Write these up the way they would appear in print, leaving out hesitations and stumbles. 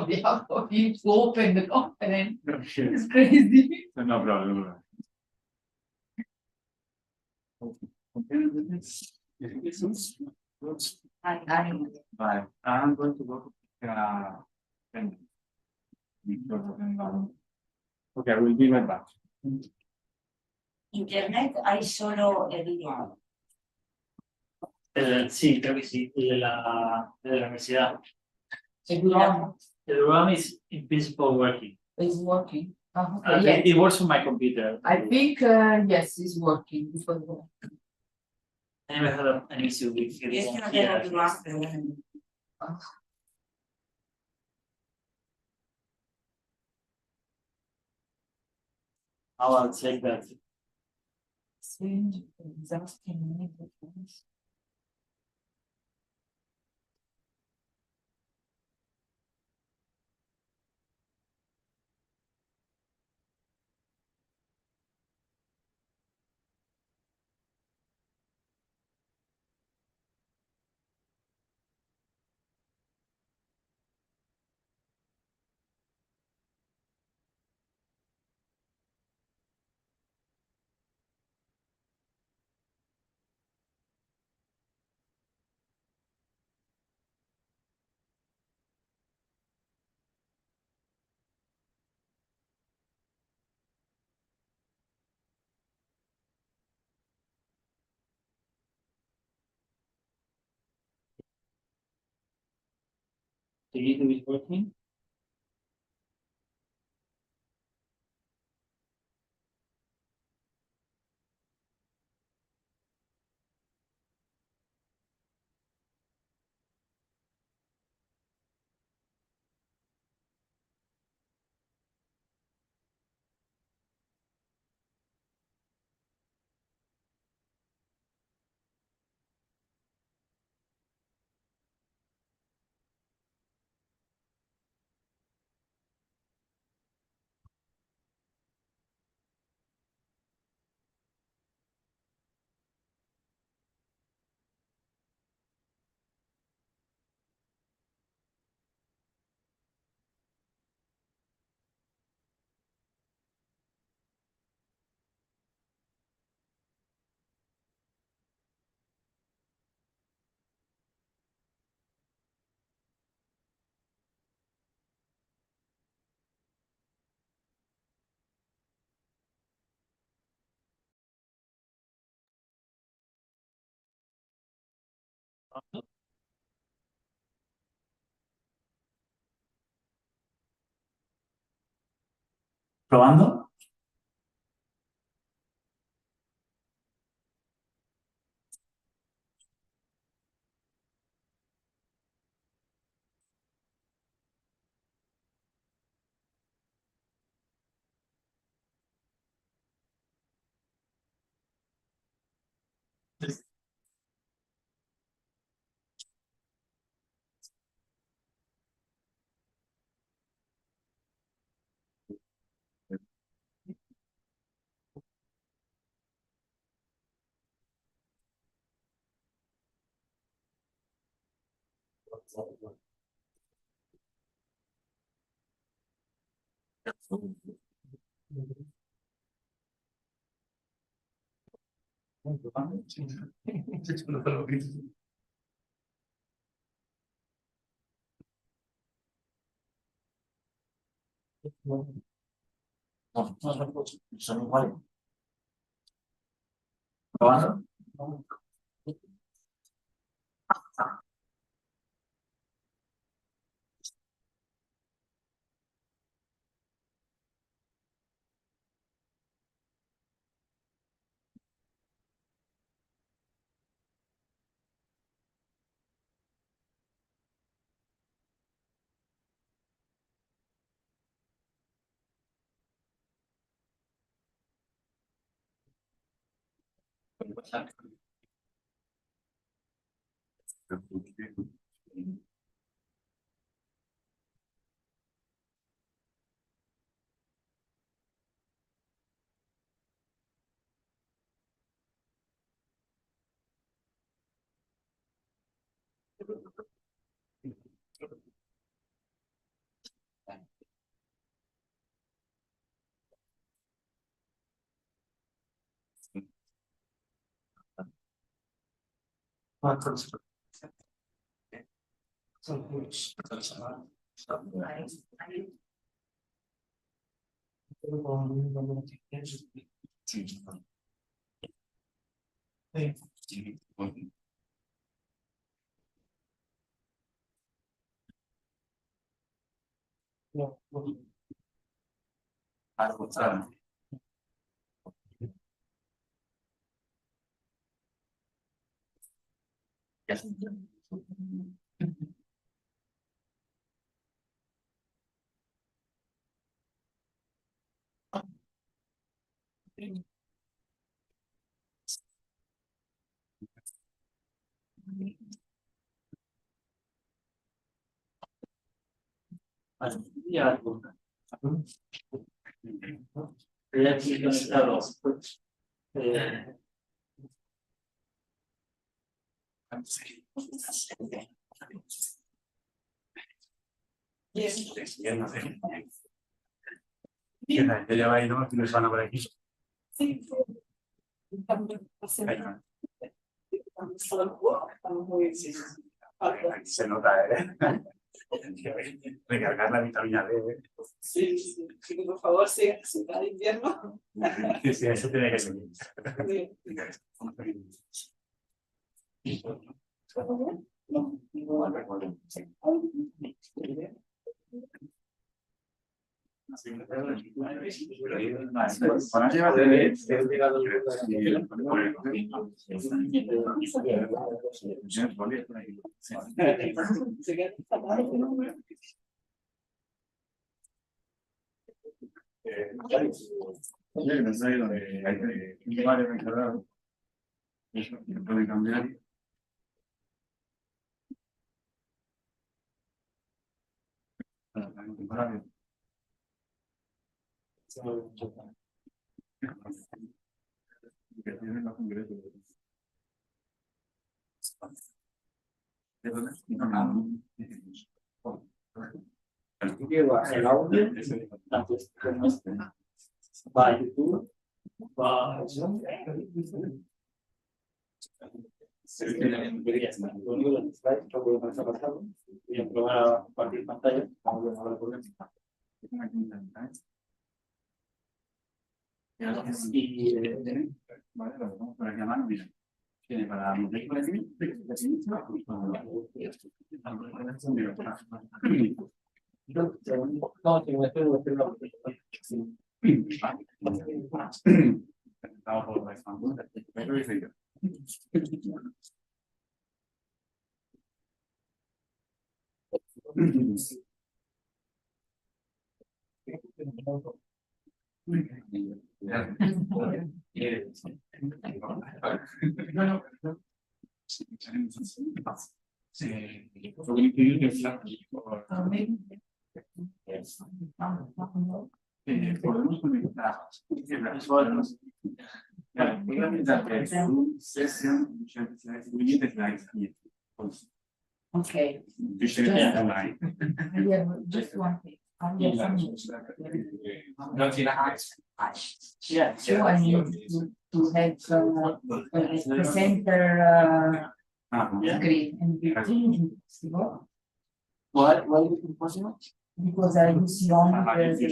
we have to open the conference. Okay. It's crazy. No problem. Bye. I'm going to go to and- Okay, I will be right back. Internet hay solo el video. Sí, creo que sí, de la universidad. The drum The room is in principle working. is working. Okay, yes. It works on my computer. I think, yes, it's working. Because I never had an issue with Y es que no here. tengo más, pero bueno. I'll take that. strange, exhausting. The YouTube is working. ¿Probando? Son iguales. ¿Probando? Ya. Estoy conectado. Ella va a ir, ¿no? Que nos van a por aquí. Sí. Se nota, recargar la vitamina D. Sí, sí, por favor, sí, ciudad de invierno. Sí, eso tiene que ser. Puede cambiar. El audio, tanto como va a YouTube, va a voy a probar a compartir pantalla. Vamos a ver ahora por dentro. Y Vale, lo vamos para llamar, mira. Tiene para mi película de cine. no, que me espero. Estamos por la expansión. Pero dice yo. Podemos conectar session, Okay. online. Yeah, just one thing. Yeah. So I need to have a presenter screen and be changing. Why is it possible? Because I use only the.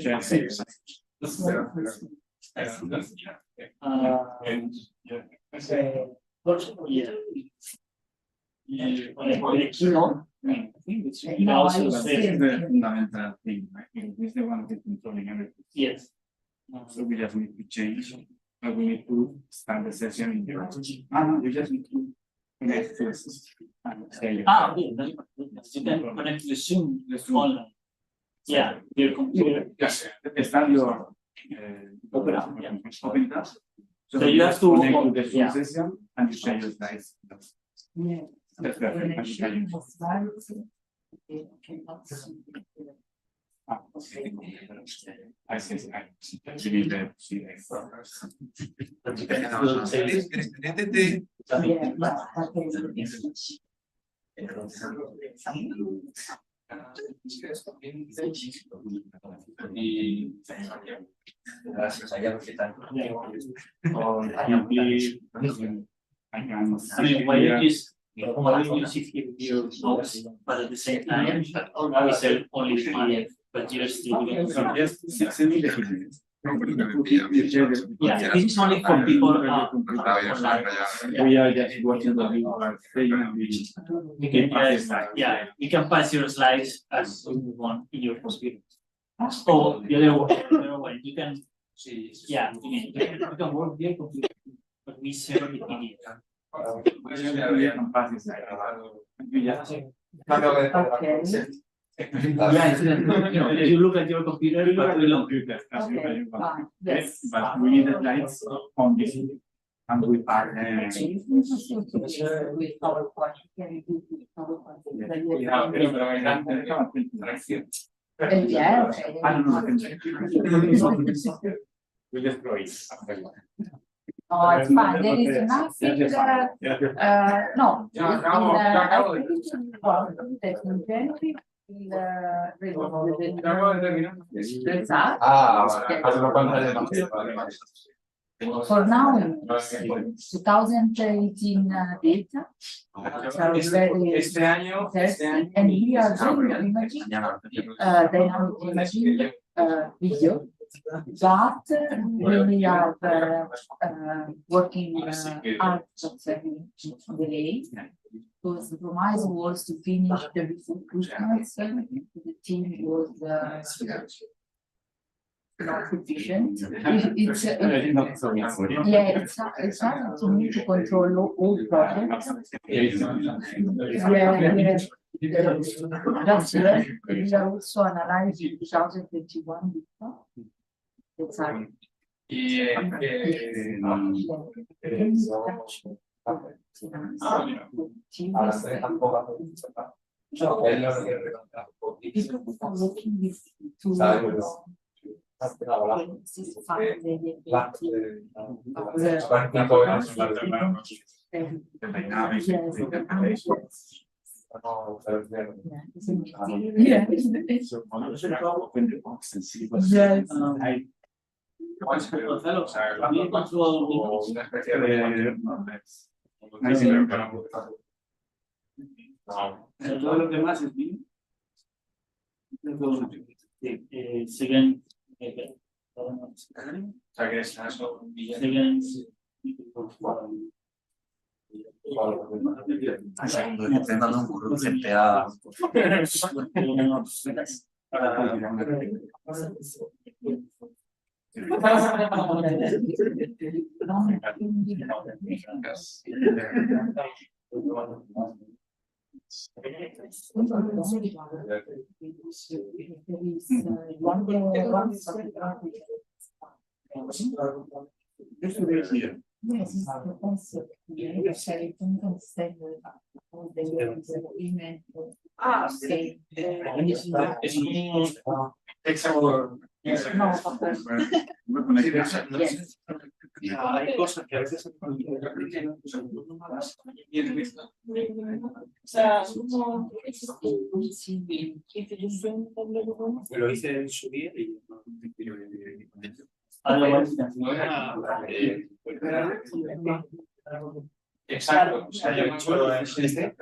Keynote. No, I This see. is the fundamental thing, right? This is the one that's controlling everything. Yes. So we just need to change, but we need to start the session in your. No, you just need to connect to the system. And say. Okay. You can connect the Zoom online. Yeah, your computer. Yes, start your. Open up, yeah. Open it up. So you have to connect to the Zoom yeah. session and you share your slides. Yeah. That's perfect. When I And you share can- the slides, okay, cannot see. I see, I see that. Yeah, but I can I mean, why it is music in your house, but at the same time, we sell only 5, but you're still doing. So just send me the images. Yeah, this is only for people online. We are just watching the video or saying and we You can just, yeah, you can pass your slides as you want in your computer. Or the other way, you can, yeah, you can work your computer, but we share the PDF. Okay. Yeah, it's, you look at your computer, but we look. Okay, fine, yes. But we need the lights on this. And we are. With PowerPoint, can you do with PowerPoint? Yeah. I don't know. We just throw it. Oh, it's fine, there is nothing, no. In January, for now, 2018 data, are very interesting, and we are doing imaging, dynamic imaging, video. But we are working hard on delay, because the promise was to finish the before Christmas. The team was not sufficient. It's hard to me to control all projects. Just we are also analyzing 2021 before. It's hard. People are looking with Todo lo demás es bien. Second. Intentando un curro CPA. Yes, it's the concept. I don't understand the agreement. Okay. No, Hay cosas que a veces lo hice en su día y exacto, o sea, yo me acuerdo este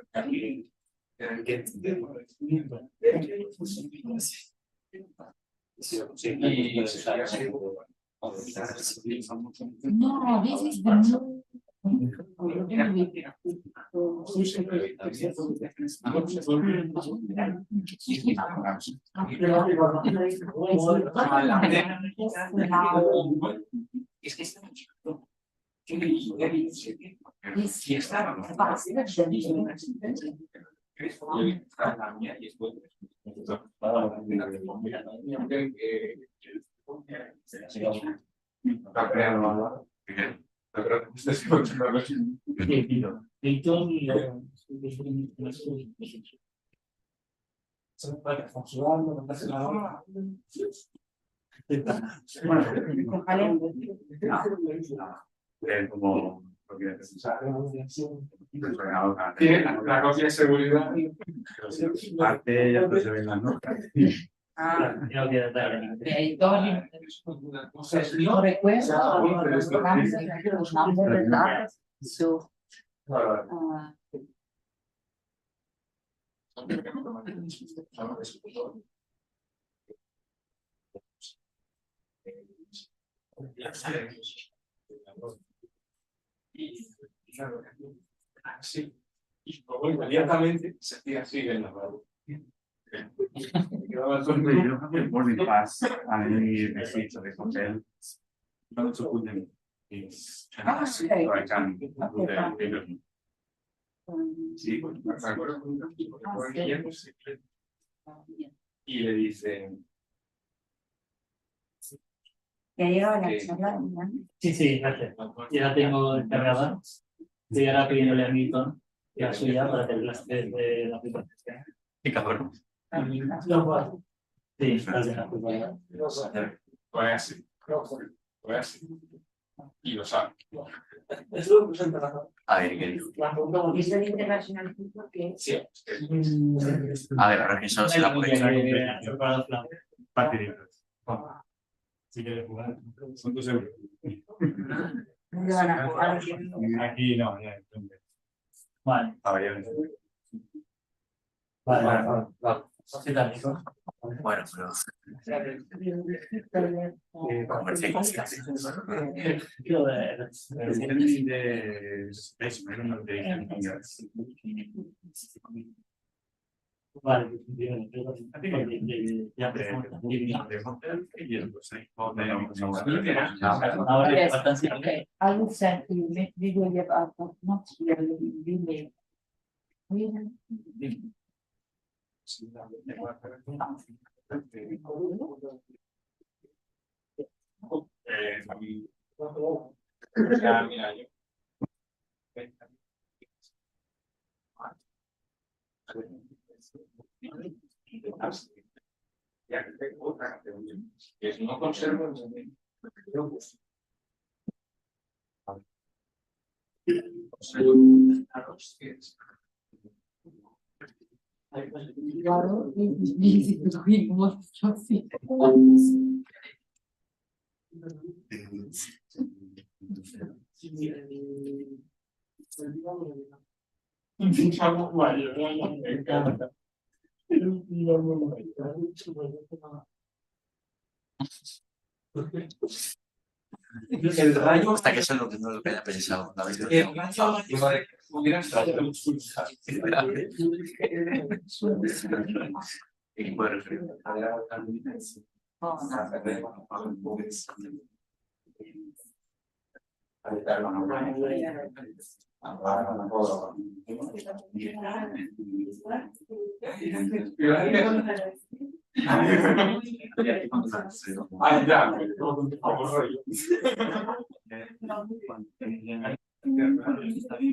no, this is the new. la copia de seguridad Parte ya se ven las notas. No recuerdo los nombres de datos. So, Sí. Y luego inmediatamente se hacía así en la mano. El boarding pass, hay receipts de hotel. No to put them in. So I can do the payment. Sí, Me acuerdo y le dicen Ya llegaba la charla, ¿no? Sí, sí, gracias. Ya la tengo descargada. Estoy ahora pidiéndole a Milton la suya para que las de la aplicación. qué cabrón. Sí, gracias. fue así. Fue así. Y lo sabe. A ver, ¿qué dijo? Y eso de internacional porque Sí. A ver, ahora que solo se la puede echar. Partidito. Si quieres jugar, son 2 euros. no le van a jugar. Aquí no, ya. Vale, A ver, vale. ¿Qué tal, Nico? bueno, pero comercialización. Quiero ver. Vale, bien. Ya ahora Yes, bastante. okay, I will send you, we will give up, not really, we Ya, mira, yo. Ya que tengo otra que si no conservo Claro, y tuvimos así. El rayo hasta que eso es lo que no lo que haya pensado. La verdad. hubiera estado ¿Qué puede referir? Ah, ya.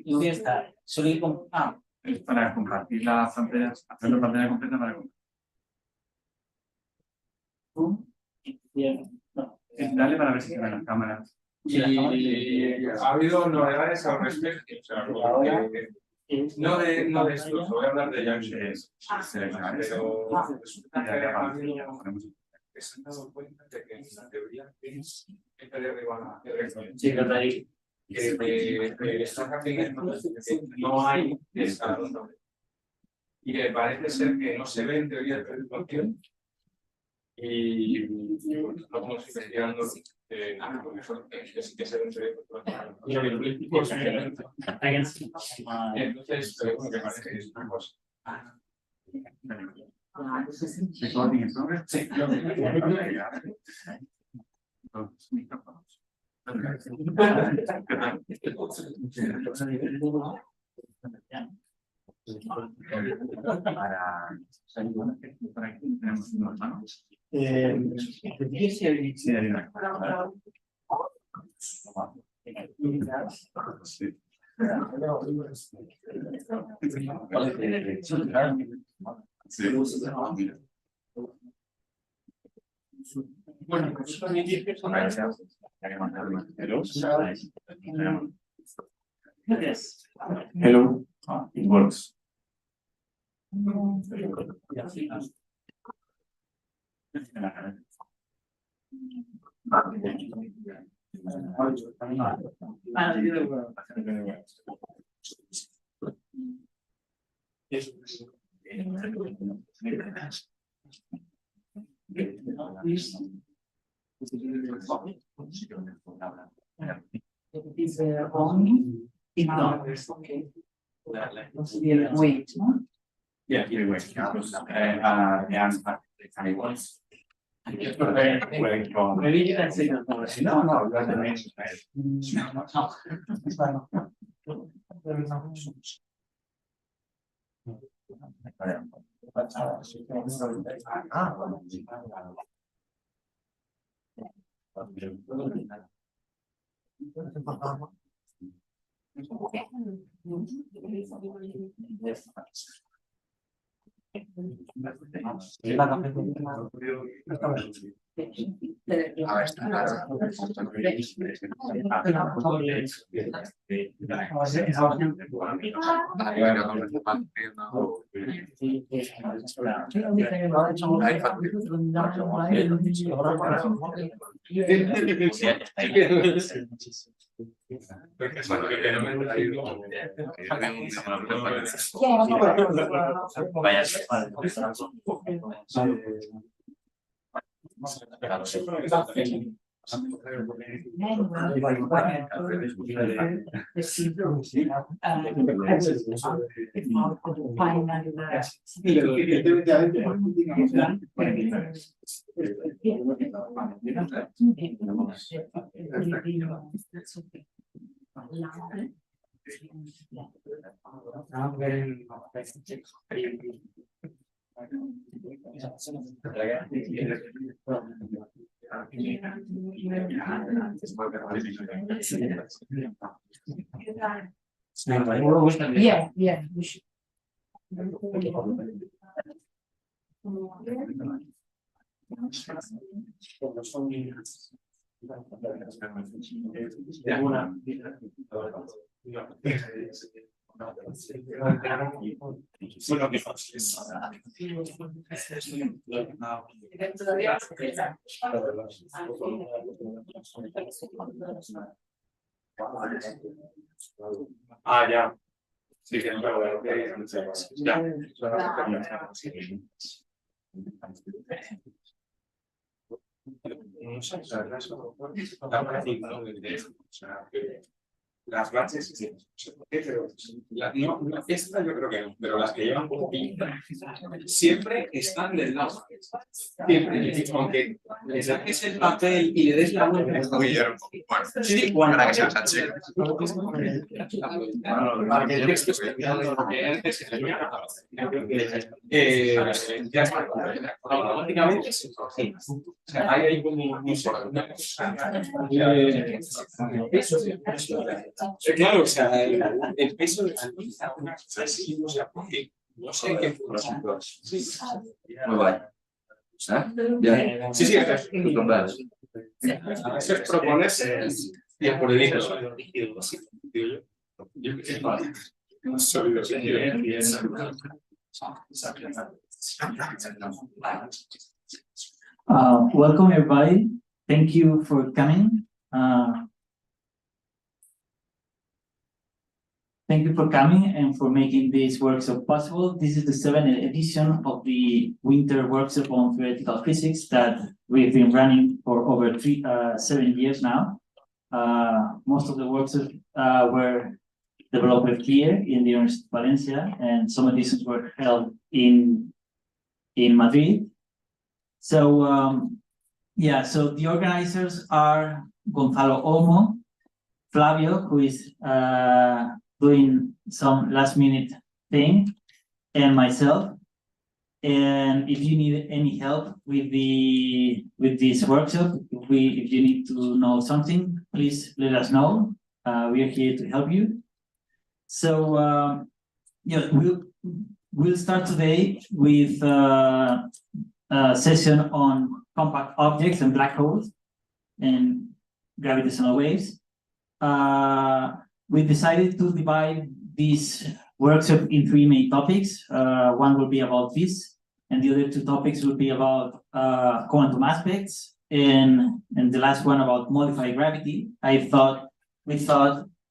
Y está, solo ir con. Es para compartir la pantalla, hacer la pantalla completa para Bien. No. dale para ver si se ven las cámaras. Y ha habido novedades al respecto. O sea, no de esto, os voy a hablar de Janssen. Pero resulta que se han dado cuenta de que en la teoría es Sí, verdad. que están haciendo no hay escalón. Y que parece ser que no se ve en teoría el preocupación. Y no como estoy investigando, que sí que se ve en teoría entonces, bueno, que parece que es una cosa. Recording in progress. Sí, Los micrófonos. Para aquí tenemos unos manos. Sí, hay una. Sí. Sí. bueno, pues también dice que son Hello. It works. Is on. Okay. Wait, no? Yeah, either way. And it was. Maybe you can say that. No, that's the main. Yeah, yeah, we should. Ah, ya. Sí, que no las bases, pero esta yo creo que no, pero las que llevan poco siempre están del lado. Siempre, aunque le saques el papel y le des la vuelta. Sí, bueno, para que se ensanche. Para que el texto esté ya está. Automáticamente sí. O sea, hay como una cosa. Claro, o sea, el peso de la lista, una cosa así, o sea, porque no sé qué por ejemplo. Muy guay. Ya. Sí, sí, eso es proponerse tiempo de vida. Yo qué mal. Welcome everybody. Thank you for coming. Thank you for coming and for making this workshop possible. This is the 7th edition of the winter workshop on theoretical physics that we've been running for over 7 years now. Most of the workshops were developed here in the University of Valencia, and some editions were held in Madrid. So yeah, so the organizers are Gonzalo Olmo, Flavio, who is doing some last-minute thing, and myself. And if you need any help with this workshop, if you need to know something, please let us know. We are here to help you. So yeah, we'll start today with a session on compact objects and black holes and gravitational waves. We decided to divide this workshop in 3 main topics. One will be about this, and the other 2 topics will be about quantum aspects, and the last one about modified gravity. We thought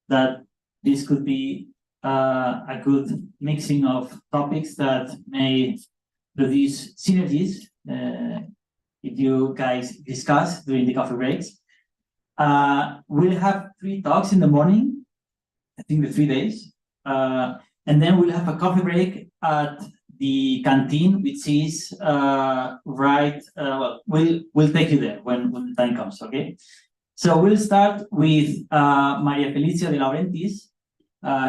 that this could be a good mixing of topics that may produce synergies if you guys discuss during the coffee breaks. We'll have 3 talks in the morning, I think the 3 days. And then we'll have a coffee break at the canteen, which is right, we'll take you there when the time comes, okay? So we'll start with Maria Felicia de Laurentiis.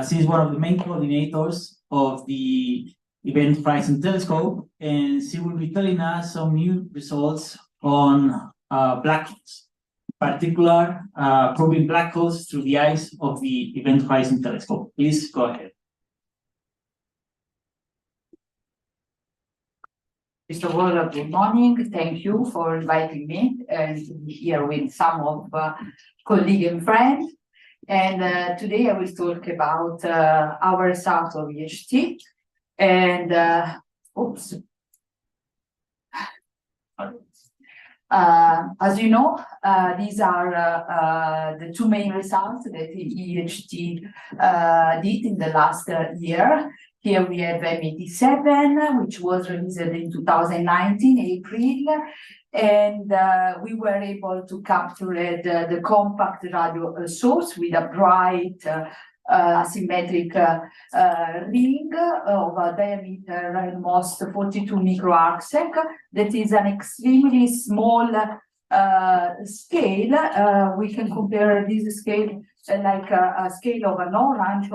She's one of the main coordinators of the Event Horizon Telescope, and she will be telling us some new results on black holes, in particular probing black holes through the eyes of the Event Horizon Telescope. Please go ahead. First of all, good morning. Thank you for inviting me and to be here with some of colleagues and friends. And today I will talk about our result of EHT. And as you know, these are the 2 main results that EHT did in the last year. Here we have M87, which was released in 2019, April, and we were able to capture the compact radio source with a bright asymmetric ring of a diameter almost 42 microarsec. That is an extremely small scale. We can compare this scale like a scale of an orange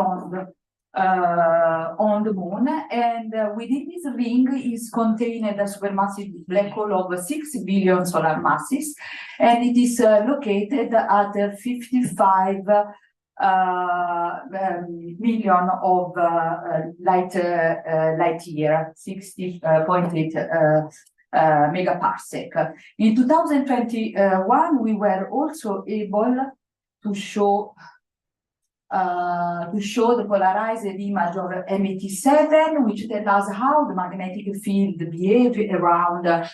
on the moon, and within this ring is contained a supermassive black hole of 6 billion solar masses, and it is located at 55 million of light year, 60.8 megaparsec. In 2021, we were also able to show the polarized image of M87, which tells us how the magnetic field behaves around the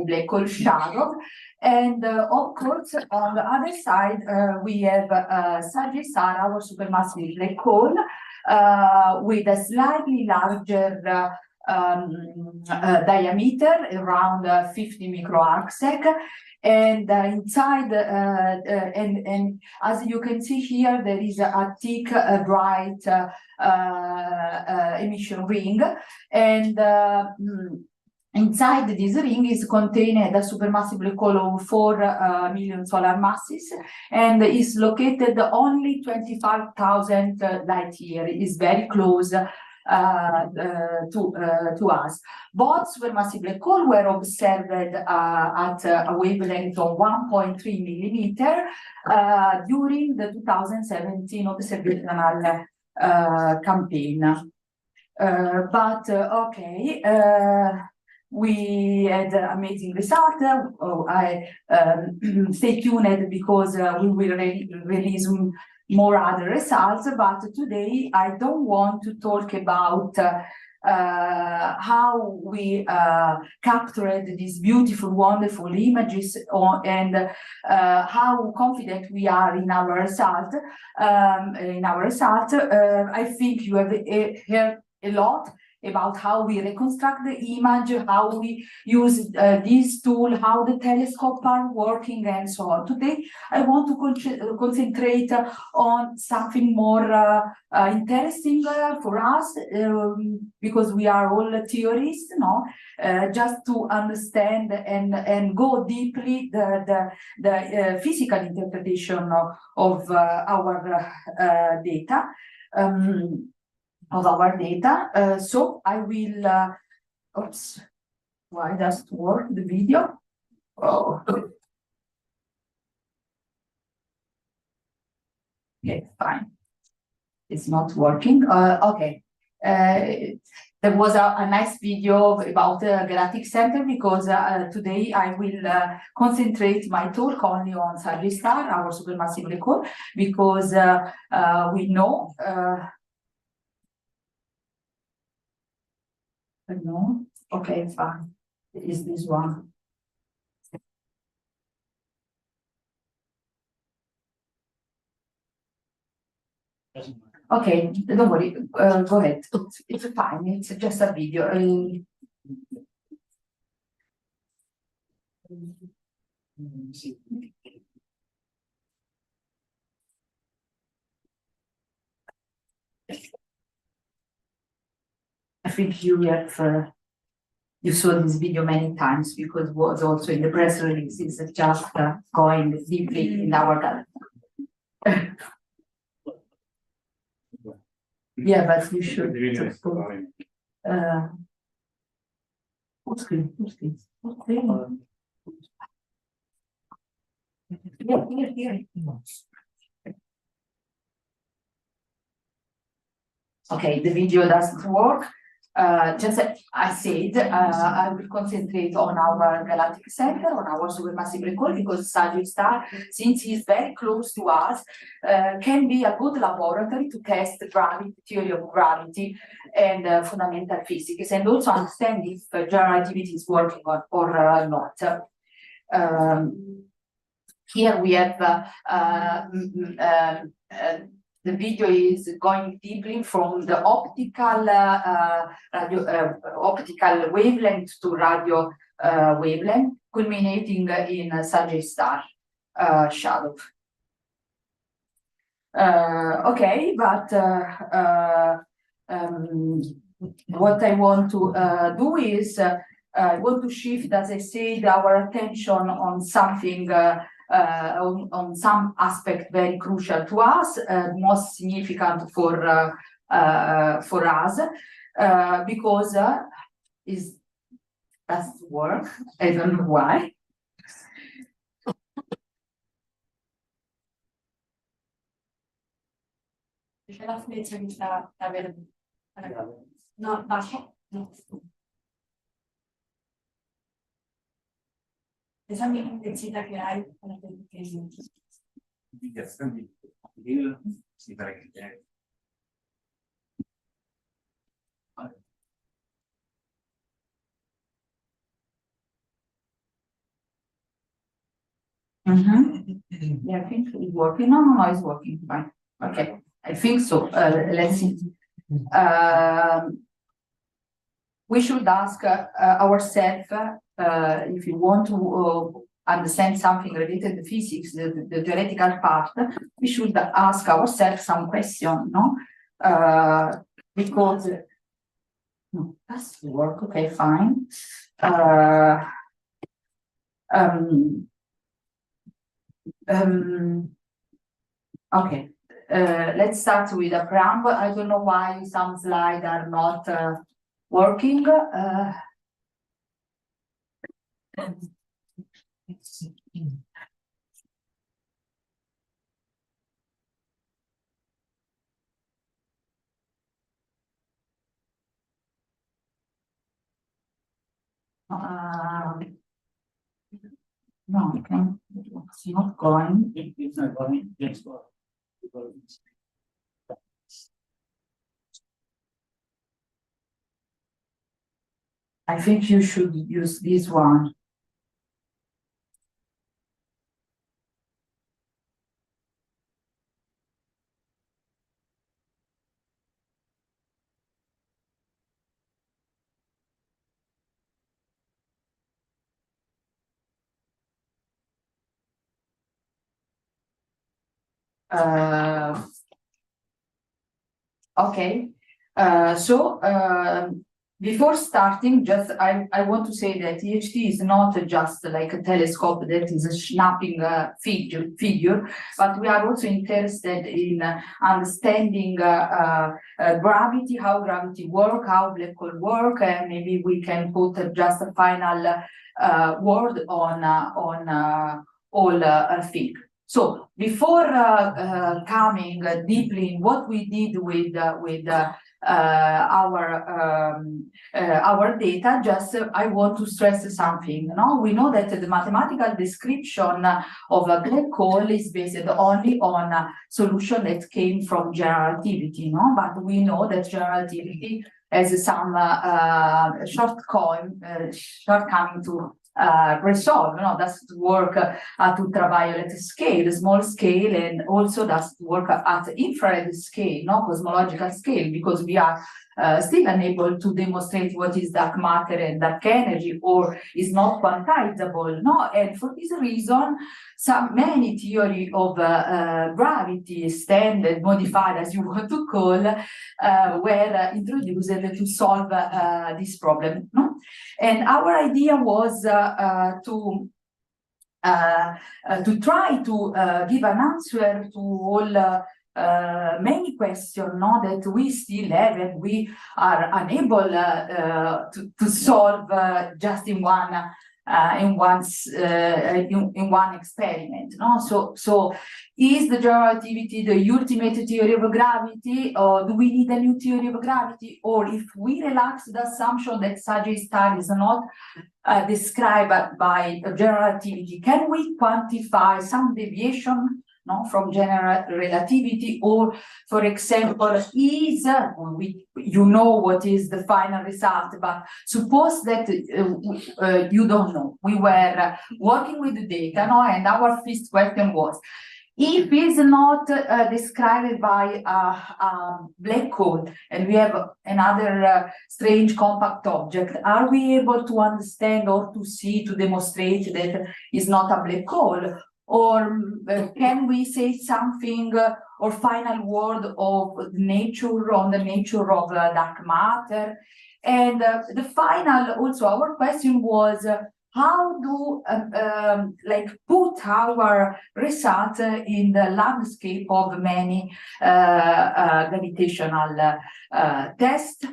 black hole shadow. And of course, on the other side, we have Sagittarius, our supermassive black hole, with a slightly larger diameter, around 50 microarsec. And inside, and as you can see here, there is a thick, bright emission ring, and inside this ring is contained a supermassive black hole of 4 million solar masses, and is located only 25,000 light year. It is very close to us. Both supermassive black holes were observed at a wavelength of 1.3 millimeter during the 2017 observational campaign. We had amazing results. Stay tuned because we will release more other results, but today I don't want to talk about how we captured these beautiful, wonderful images and how confident we are in our result. I think you have heard a lot about how we reconstruct the image, how we use this tool, how the telescope are working, and so on. Today, I want to concentrate on something more interesting for us, because we are all theorists, no? Just to understand and go deeply the physical interpretation of our data. So I will, oops, why does it work, the video? Oh. Okay, fine. It's not working. Okay. There was a nice video about the Galactic Center, because today I will concentrate my talk only on Sagittarius, our supermassive black hole, because we know no, okay, fine. It is this one. Doesn't matter. Okay, don't worry, go ahead. It's fine, it's just a video. I think you have you saw this video many times because it was also in the press release. It's just going deeply in our calendar. Yeah, but you should. Full screen, full screen, full screen. Here. Okay, the video doesn't work. Just as I said, I will concentrate on our galactic center, on our supermassive black hole, because Sagittarius Star, since he's very close to us, can be a good laboratory to test gravity, theory of gravity, and fundamental physics, and also understand if general relativity is working or not. Here we have the video is going deeply from the optical optical wavelength to radio wavelength, culminating in Sagittarius Star shadow. Okay, but what I want to do is I want to shift, as I said, our attention on something. On some aspect very crucial to us, most significant for us, because is doesn't work. I don't know why. No, no. Esa misma intensità che hai Yeah, I think it's working. No, it's working fine. Okay, I think so. Let's see. We should ask ourselves, if you want to understand something related to physics, the theoretical part, we should ask ourselves some question, no? Because no, that's work. Okay, fine. Okay. Let's start with a preamble. I don't know why some slides are not working. No, it's not going. It's not going. Let's go. I think you should use this one. Okay, before starting, just I want to say that EHT is not just like a telescope that is a snapping figure, but we are also interested in understanding gravity, how gravity works, how black hole work, and maybe we can put just a final word on all things. So before coming deeply in what we did with our data, just I want to stress something. No, we know that the mathematical description of a black hole is based only on a solution that came from general relativity. No, but we know that general relativity has some shortcoming to resolve, does work at ultraviolet scale, small scale, and also does work at infrared scale, cosmological scale, because we are still unable to demonstrate what is dark matter and dark energy, or is not quantizable, and for this reason, many theory of gravity, extended, modified, as you want to call, were introduced to solve this problem, and our idea was to try to give an answer to all many questions that we still have, and we are unable to solve just in one experiment. So is the general relativity the ultimate theory of gravity, or do we need a new theory of gravity? Or if we relax the assumption that Sagittarius star is not described by general relativity, can we quantify some deviation from general relativity? Or, for example, is you know what is the final result, but suppose that you don't know. We were working with the data, and our first question was, if it's not described by a black hole, and we have another strange compact object, are we able to understand or to see, to demonstrate that it's not a black hole? Or can we say something or final word of nature, on the nature of dark matter? And the final, also our question was, how do put our result in the landscape of many gravitational tests?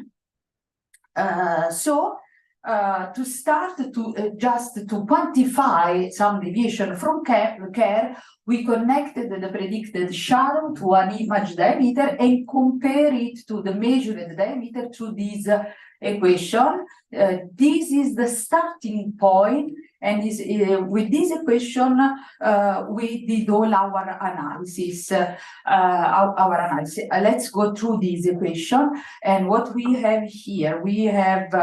To start to just to quantify some deviation from Kerr, we connected the predicted shadow to an image diameter and compare it to the measured diameter through this equation. This is the starting point, and with this equation we did all our analysis. Let's go through this equation, and what we have here, we have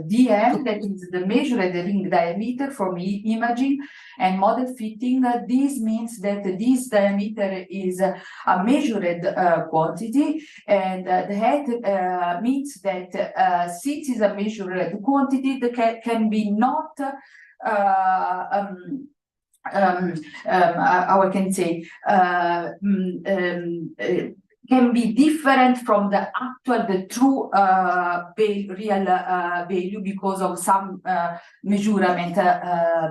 dm, that is the measured ring diameter from imaging and model fitting. This means that this diameter is a measured quantity, and that means that since it's a measured quantity, that can be not how I can say, can be different from the true real value because of some measurement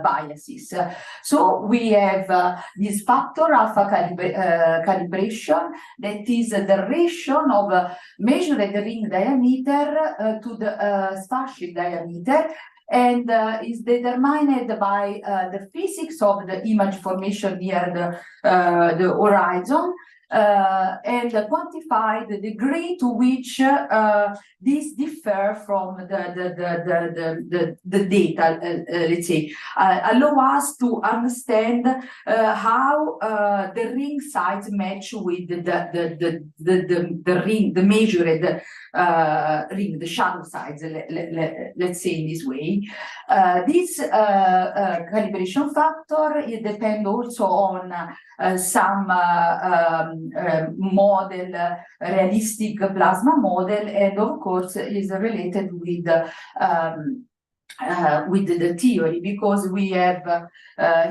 biases. So we have this factor alpha calibration, that is the ratio of measured ring diameter to the spaceship diameter, and is determined by the physics of the image formation near the horizon, and quantify the degree to which these differ from the data, let's say, allow us to understand how the ring size match with the ring, the measured ring, the shadow size, let's say in this way. This calibration factor, it depends also on some model, realistic plasma model, and of course is related with the theory, because we have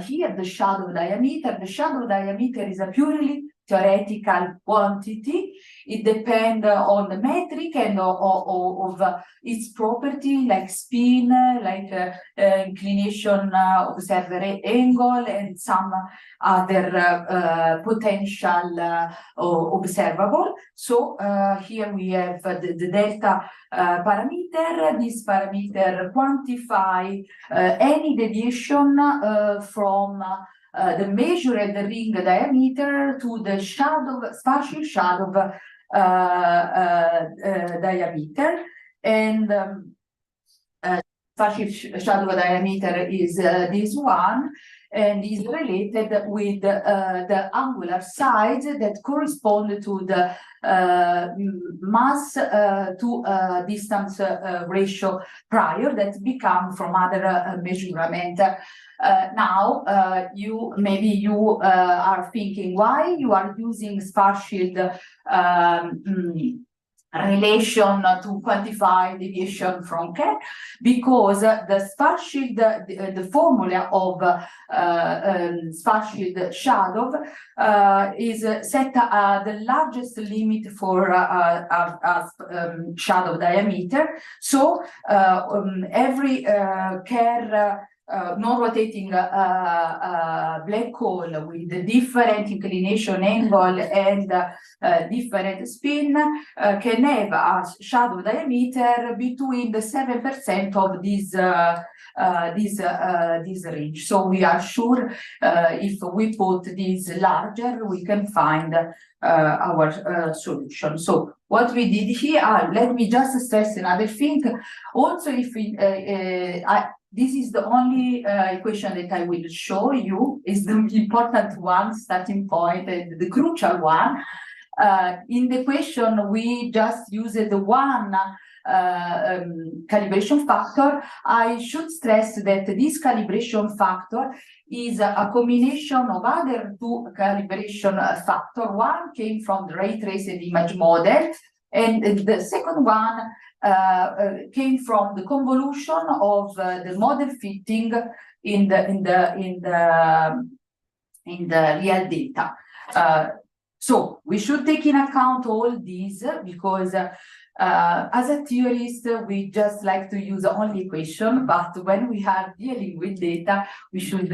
here the shadow diameter. The shadow diameter is a purely theoretical quantity. It depends on the metric and of its property, like spin, like inclination, observer angle, and some other potential observable. So here we have the delta parameter. This parameter quantify any deviation from the measured ring diameter to the spatial shadow diameter, and spatial shadow diameter is this one, and is related with the angular sides that correspond to the mass to distance ratio prior that become from other measurement. Now, maybe you are thinking why you are using Schwarzschild relation to quantify deviation from K, because the Schwarzschild, the formula of Schwarzschild shadow is set the largest limit for shadow diameter. So every Kerr non-rotating black hole with a different inclination angle and different spin can have a shadow diameter between the 7% of this range. So we are sure if we put this larger, we can find our solution. So what we did here, let me just stress another thing. Also, if we, this is the only equation that I will show you, is the important one, starting point, the crucial one. In the equation, we just used the one calibration factor. I should stress that this calibration factor is a combination of other two calibration factor. One came from the ray traced image model, and the second one came from the convolution of the model fitting in the real data. So we should take in account all these, because as a theorist, we just like to use only equation, but when we are dealing with data, we should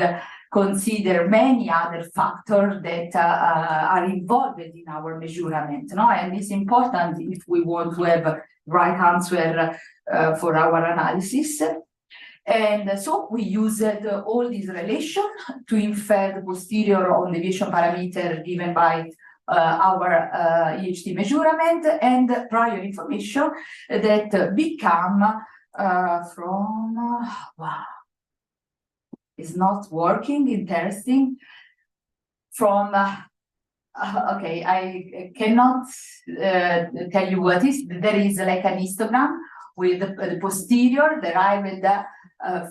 consider many other factors that are involved in our measurement. No? And it's important if we want to have right answer for our analysis. And so we used all these relations to infer the posterior on deviation parameter given by our EHT measurement and prior information that become from, wow, it's not working, interesting, from, okay, I cannot tell you what is, there is like an histogram with the posterior derived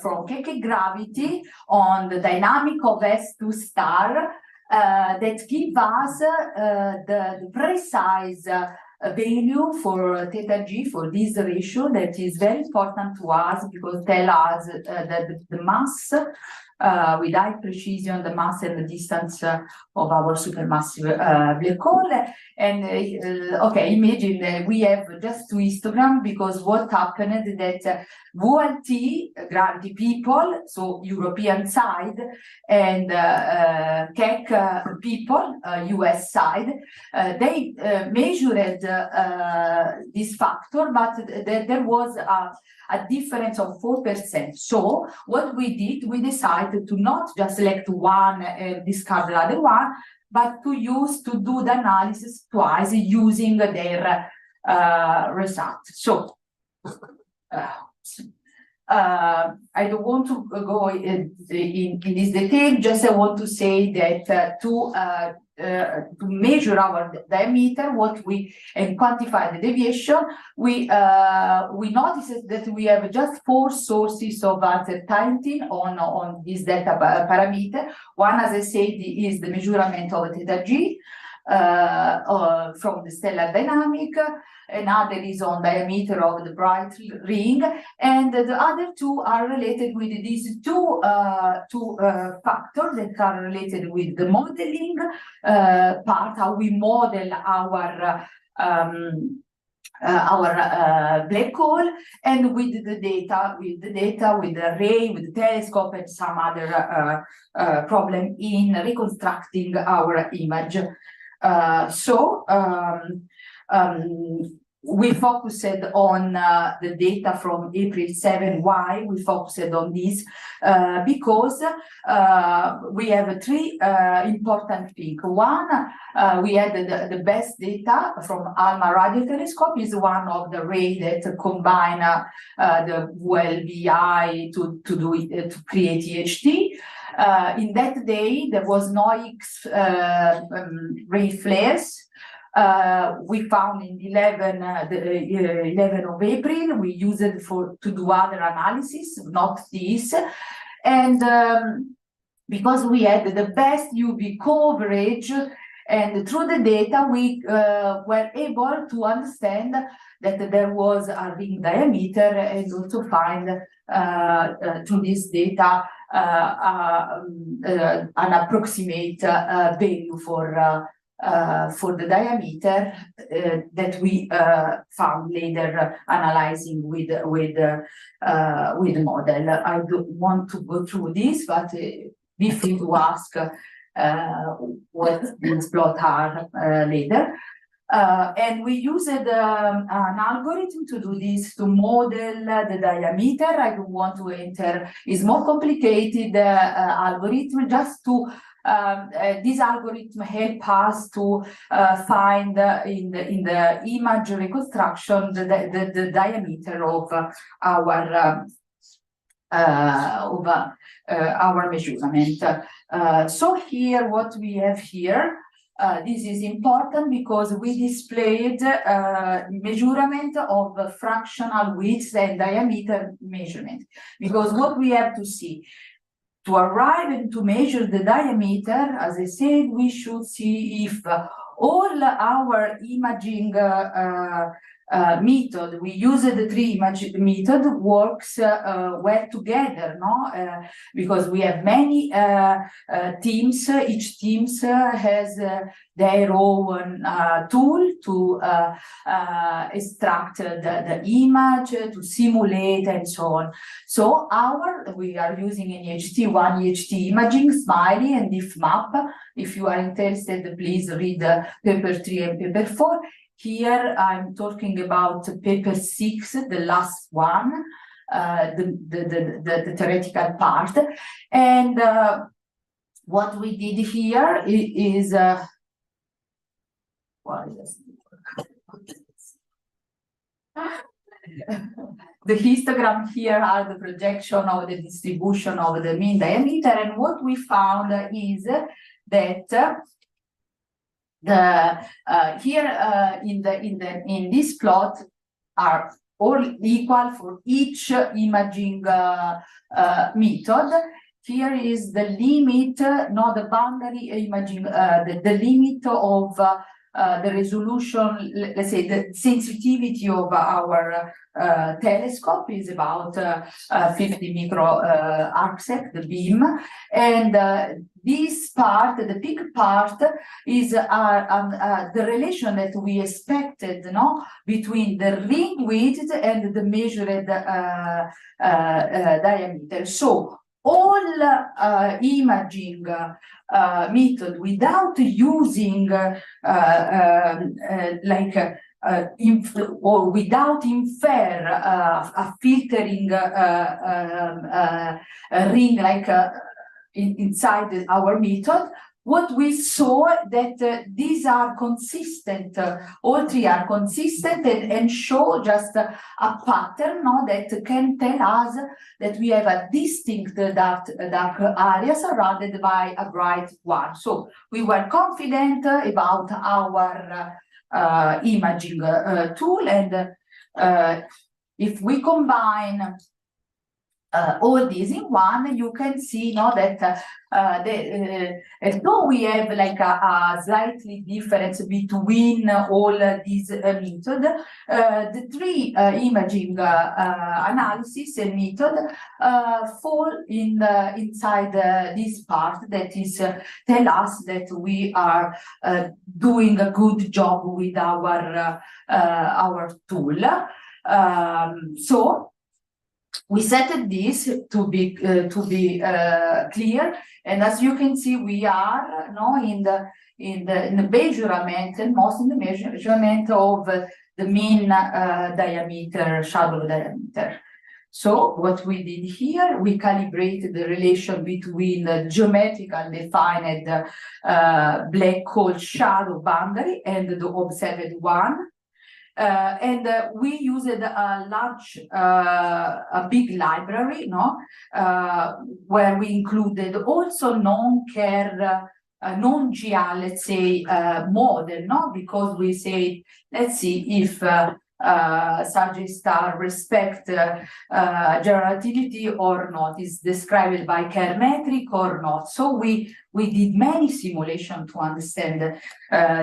from KK gravity on the dynamic of S2 star that give us the precise value for theta G for this ratio that is very important to us, because tell us that the mass with high precision, the mass and the distance of our supermassive black hole. And okay, imagine we have just two histograms, because what happened that VLT gravity people, so European side, and Keck people, US side, they measured this factor, but there was a difference of 4%. So what we did, we decided to not just select one and discard the other one, but to do the analysis twice using their result. So I don't want to go in this detail, just I want to say that to measure our diameter, and quantify the deviation, we noticed that we have just 4 sources of uncertainty on this data parameter. One, as I said, is the measurement of theta G from the stellar dynamic. Another is on diameter of the bright ring, and the other two are related with these two factors that are related with the modeling part, how we model our black hole, and with the data, with the array, with the telescope, and some other problem in reconstructing our image. We focused on the data from April 7. Why we focused on this? Because we have 3 important things. One, we had the best data from ALMA radio telescope, is one of the array that combine the VLBI to create EHT. In that day, there was no X-ray flares. We found in 11 of April, we used it to do other analysis, not this. And because we had the best UV coverage, and through the data, we were able to understand that there was a ring diameter, and also find through this data an approximate value for the diameter that we found later analyzing with the model. I don't want to go through this, but be free to ask what these plots are later. And we used an algorithm to do this, to model the diameter. I don't want to enter, it's more complicated algorithm, just to this algorithm help us to find in the image reconstruction the diameter of our measurement. So here, what we have here, this is important because we displayed measurement of fractional width and diameter measurement. Because what we have to see, to arrive and to measure the diameter, as I said, we should see if all our imaging method, we use the 3-image method, works well together, no? Because we have many teams, each team has their own tool to extract the image, to simulate, and so on. So we are using an EHT1 EHT imaging, Smiley, and IFMAP. If you are interested, please read paper 3 and paper 4. Here I'm talking about paper 6, the last one, the theoretical part. And what we did here is what is the histogram here are the projection of the distribution of the mean diameter, and what we found is that here in this plot are all equal for each imaging method. Here is the limit, not the boundary imaging, the limit of the resolution, let's say the sensitivity of our telescope is about 50 micro arcsec, the beam, and this part, the peak part, is the relation that we expected, no, between the ring width and the measured diameter. So all imaging method without using or without infer a filtering ring like inside our method, what we saw that these are consistent, all three are consistent and show just a pattern, no, that can tell us that we have a distinct dark area surrounded by a bright one. So we were confident about our imaging tool, and if we combine all these in one, you can see now that although we have like a slightly difference between all these methods, the three imaging analysis and method fall inside this part that is tell us that we are doing a good job with our tool. So we set this to be clear, and as you can see, we are in the measurement, and most in the measurement of the mean diameter, shadow diameter. So what we did here, we calibrated the relation between the geometrical defined black hole shadow boundary and the observed one. we used a large, a big library, where we included also non-care, non-GIA, let's say, model, because we say, let's see if subjects respect general relativity or not, is described by care metric or not. So we did many simulations to understand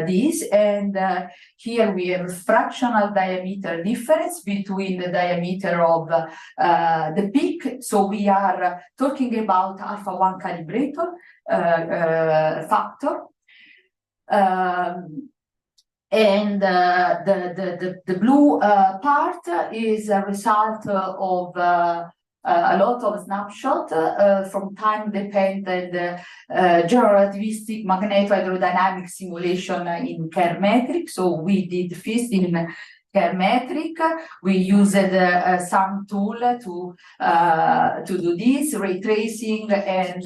this, and here we have fractional diameter difference between the diameter of the peak. So we are talking about alpha 1 calibrator factor. And the blue part is a result of a lot of snapshot from time-dependent general relativistic magneto-hydrodynamic simulation in care metric. So we did first in care metric. We used some tool to do this. Ray tracing and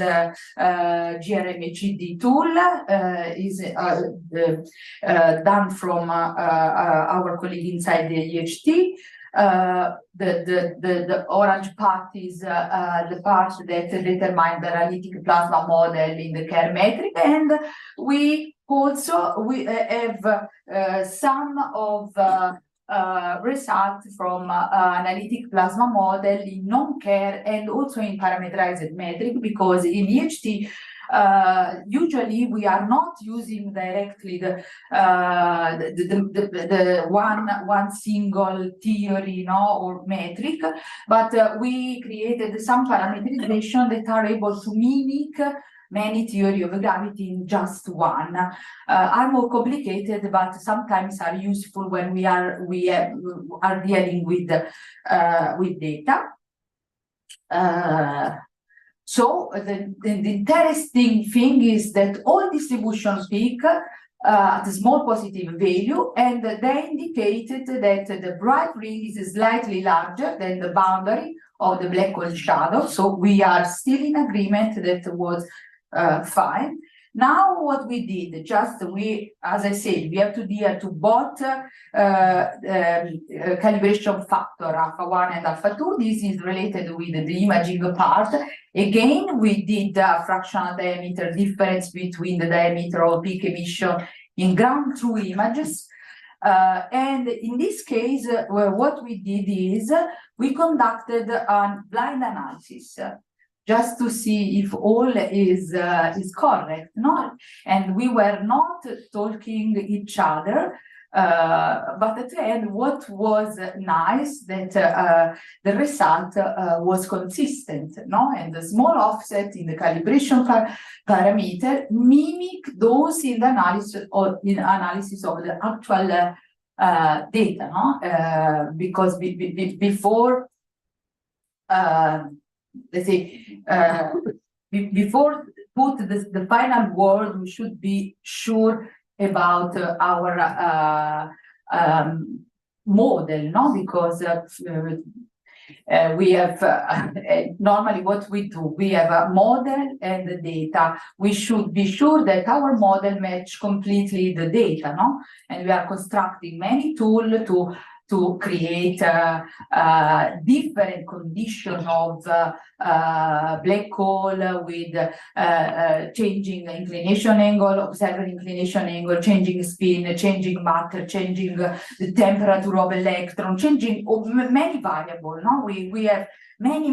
GRMHD tool is done from our colleague inside the EHT. The orange part is the part that determines the analytic plasma model in the care metric, and we also have some of results from analytic plasma model in non-care and also in parameterized metric, because in EHT usually we are not using directly the one single theory, or metric, but we created some parameterization that are able to mimic many theory of gravity in just one. Are more complicated, but sometimes are useful when we are dealing with data. So the interesting thing is that all distributions peak at a small positive value, and they indicated that the bright ring is slightly larger than the boundary of the black hole shadow. So we are still in agreement that was fine. Now what we did, as I said, we have to deal to both calibration factor alpha 1 and alpha 2. This is related with the imaging part. Again, we did a fractional diameter difference between the diameter of peak emission in ground truth images. And in this case, what we did is we conducted a blind analysis, just to see if all is correct, and we were not talking each other, but at the end, what was nice that the result was consistent, and the small offset in the calibration parameter mimic those in the analysis of the actual data, because before. Let's say, before put the final word, we should be sure about our model, because we have normally what we do, we have a model and the data. We should be sure that our model match completely the data, and we are constructing many tools to create different condition of black hole with changing inclination angle, observer inclination angle, changing spin, changing matter, changing the temperature of electron, changing many variables. We have many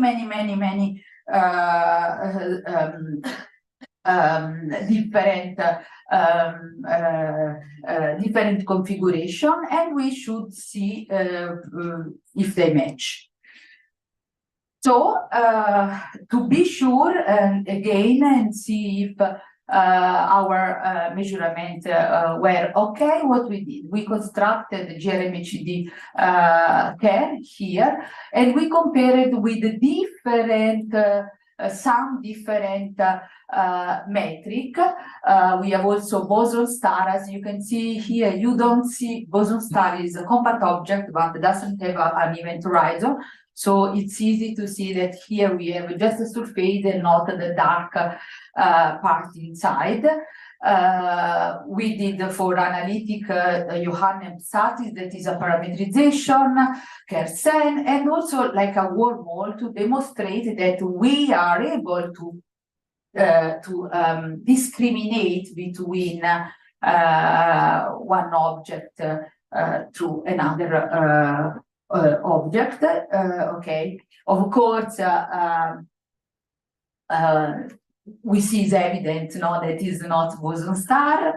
different configuration, and we should see if they match. So to be sure, again, and see if our measurement were okay, what we did, we constructed the GRMHD care here, and we compared with the different some different metric. We have also boson star. As you can see here, you don't see boson star is a compact object, but doesn't have an event horizon. So it's easy to see that here we have just the surface and not the dark part inside. We did for analytic Johannem Psatis, that is a parametrization, Kersen, and also like a wormhole to demonstrate that we are able to discriminate between one object to another object. Okay, of course, we see it's evident, no, that is not boson star.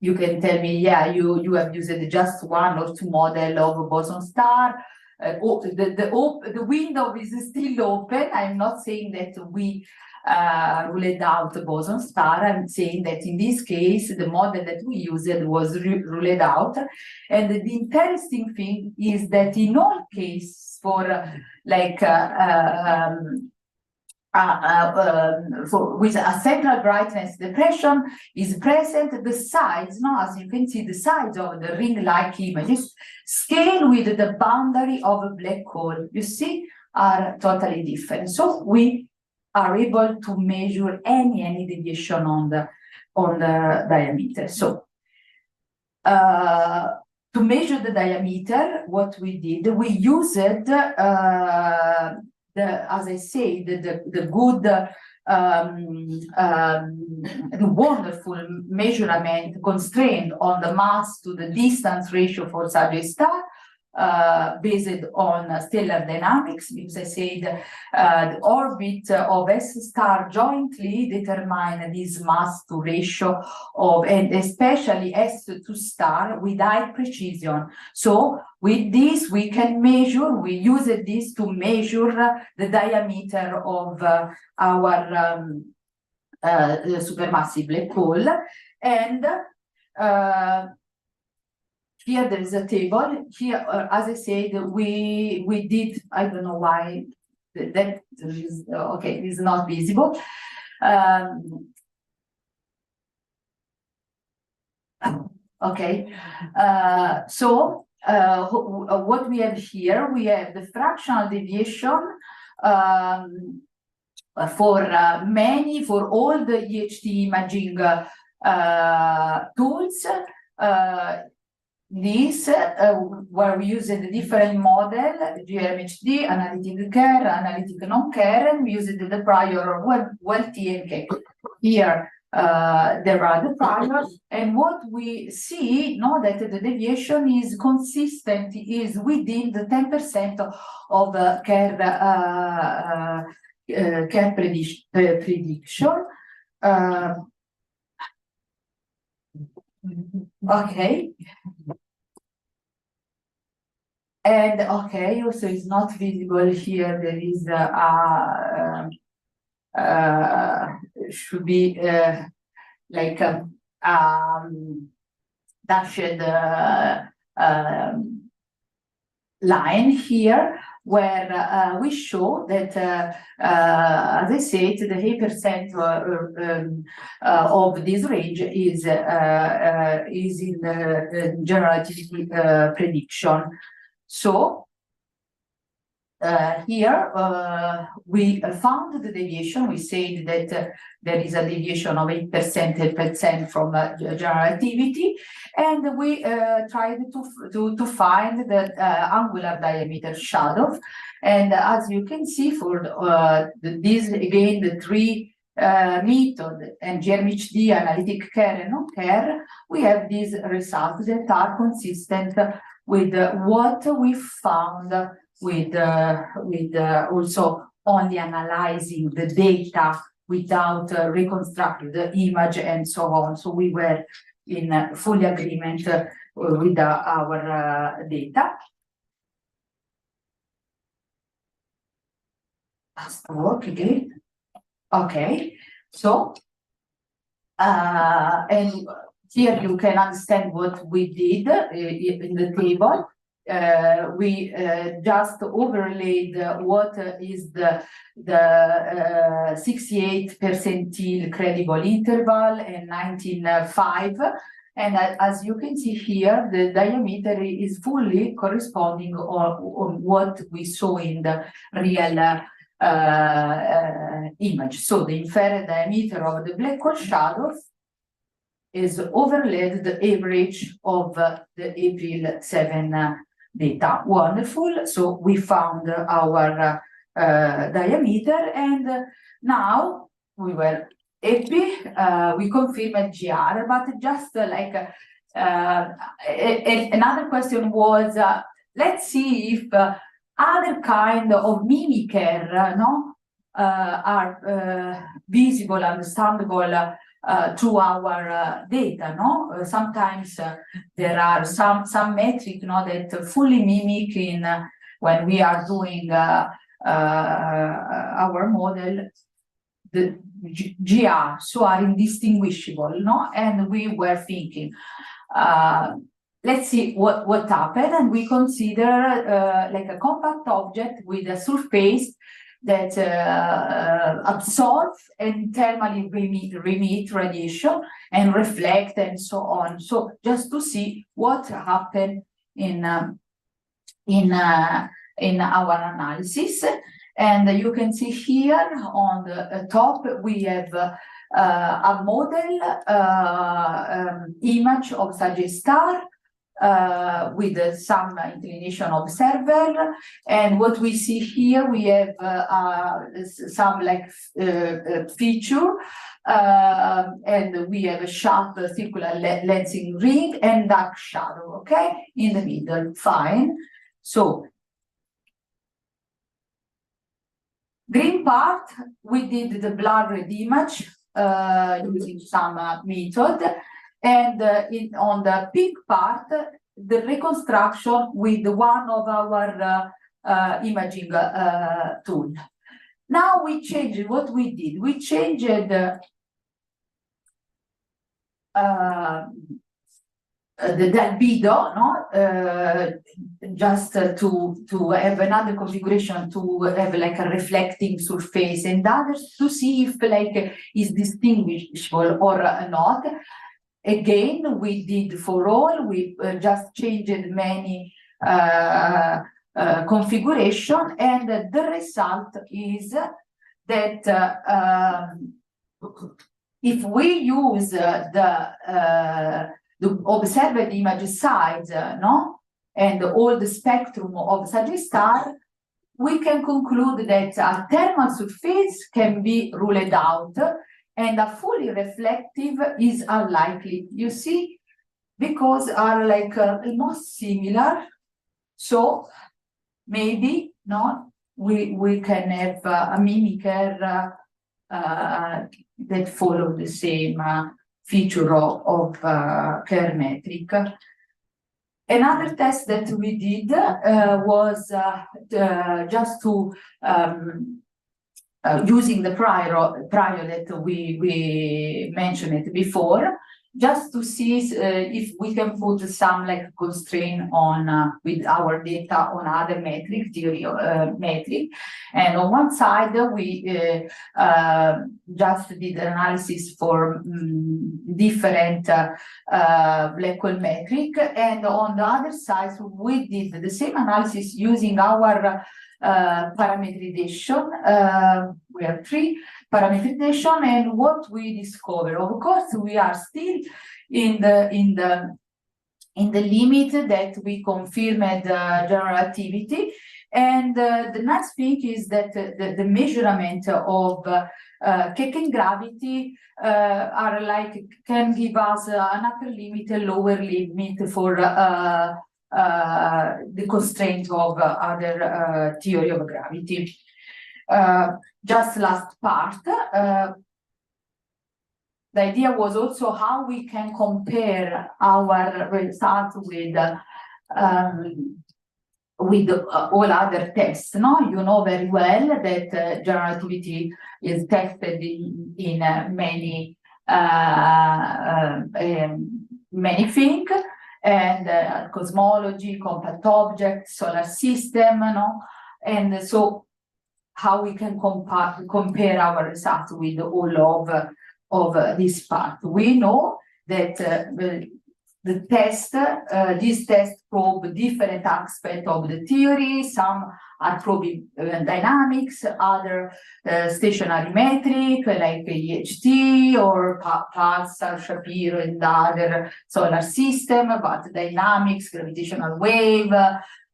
You can tell me, yeah, you have used just one or two model of boson star. The window is still open. I'm not saying that we ruled out the boson star. I'm saying that in this case, the model that we used was ruled out. And the interesting thing is that in all cases, for like with a central brightness depression is present, the sides, no, as you can see, the sides of the ring-like images scale with the boundary of a black hole, you see, are totally different. So we are able to measure any deviation on the diameter. So to measure the diameter, what we did, we used as I say, the good, the wonderful measurement constrained on the mass to the distance ratio for such a star, based on stellar dynamics, because I said the orbit of S star jointly determine this mass to ratio of, and especially S2 star with high precision. So with this, we can measure, we use this to measure the diameter of our supermassive black hole. And here there is a table. Here, as I said, we did, I don't know why that is, okay, is not visible. Okay, so what we have here, we have the fractional deviation for all the EHT imaging tools. Where we use the different model, GRMHD, analytic care, analytic non-care, and we use the prior WELT-T and K. Here, there are the priors, and what we see, that the deviation is consistent, is within the 10% of care prediction. Okay. And okay, also it's not visible here. There is should be like a dashed line here, where we show that, as I said, the 8% of this range is in the general relativity prediction. So here we found the deviation. We said that there is a deviation of 8% from general relativity, and we tried to find the angular diameter shadow. And as you can see, for these again, the three method and GRMHD, analytic care and non-care, we have these results that are consistent with what we found with also only analyzing the data without reconstructing the image and so on. So we were in full agreement with our data. Work again. Okay, so and here you can understand what we did in the table. We just overlaid what is the 68th percentile credible interval and 19.5 And as you can see here, the diameter is fully corresponding on what we saw in the real image. So the infrared diameter of the black hole shadows is overlaid the average of the April 7 data. Wonderful. So we found our diameter, and now we were happy. We confirmed GR, but just like another question was, let's see if other kind of mimicker are visible, understandable through our data. Sometimes there are some metric that fully mimic in when we are doing our model, the GR, so are indistinguishable, and we were thinking, let's see what happened, and we consider like a compact object with a surface that absorbs and thermally remit radiation and reflect and so on. So just to see what happened in our analysis. And you can see here on the top, we have a model image of Sagittarius star with some inclination observer. And what we see here, we have some like feature, and we have a sharp circular lensing ring and dark shadow, okay, in the middle, fine. So green part, we did the blurred image using some method, and on the pink part, the reconstruction with one of our imaging tool. Now we changed what we did. We changed the albedo, just to have another configuration, to have like a reflecting surface, and others to see if like is distinguishable or not. Again, we did for all. We just changed many configuration, and the result is that if we use the observed image size, and all the spectrum of Sagittarius star, we can conclude that a thermal surface can be ruled out, and a fully reflective is unlikely. You see, because are like almost similar, so maybe we can have a mimicker that follow the same feature of Kerr metric. Another test that we did was just to using the prior that we mentioned it before, just to see if we can put some like constraint on with our data on other metric, theory metric. And on one side, we just did analysis for different black hole metric, and on the other side, we did the same analysis using our parametrization. We have 3 parametrization, and what we discover, of course, we are still in the limit that we confirmed general relativity. And the next thing is that the measurement of Keck gravity are like can give us an upper limit, a lower limit for the constraint of other theory of gravity. Just last part, the idea was also how we can compare our results with all other tests. You know very well that general relativity is tested in many things, and cosmology, compact objects, solar system, and so how we can compare our results with all of this part. We know that the test, this test probe different aspects of the theory. Some are probing dynamics, other stationary metric like EHT or pulsar, Shapiro, and other solar system, but dynamics, gravitational wave,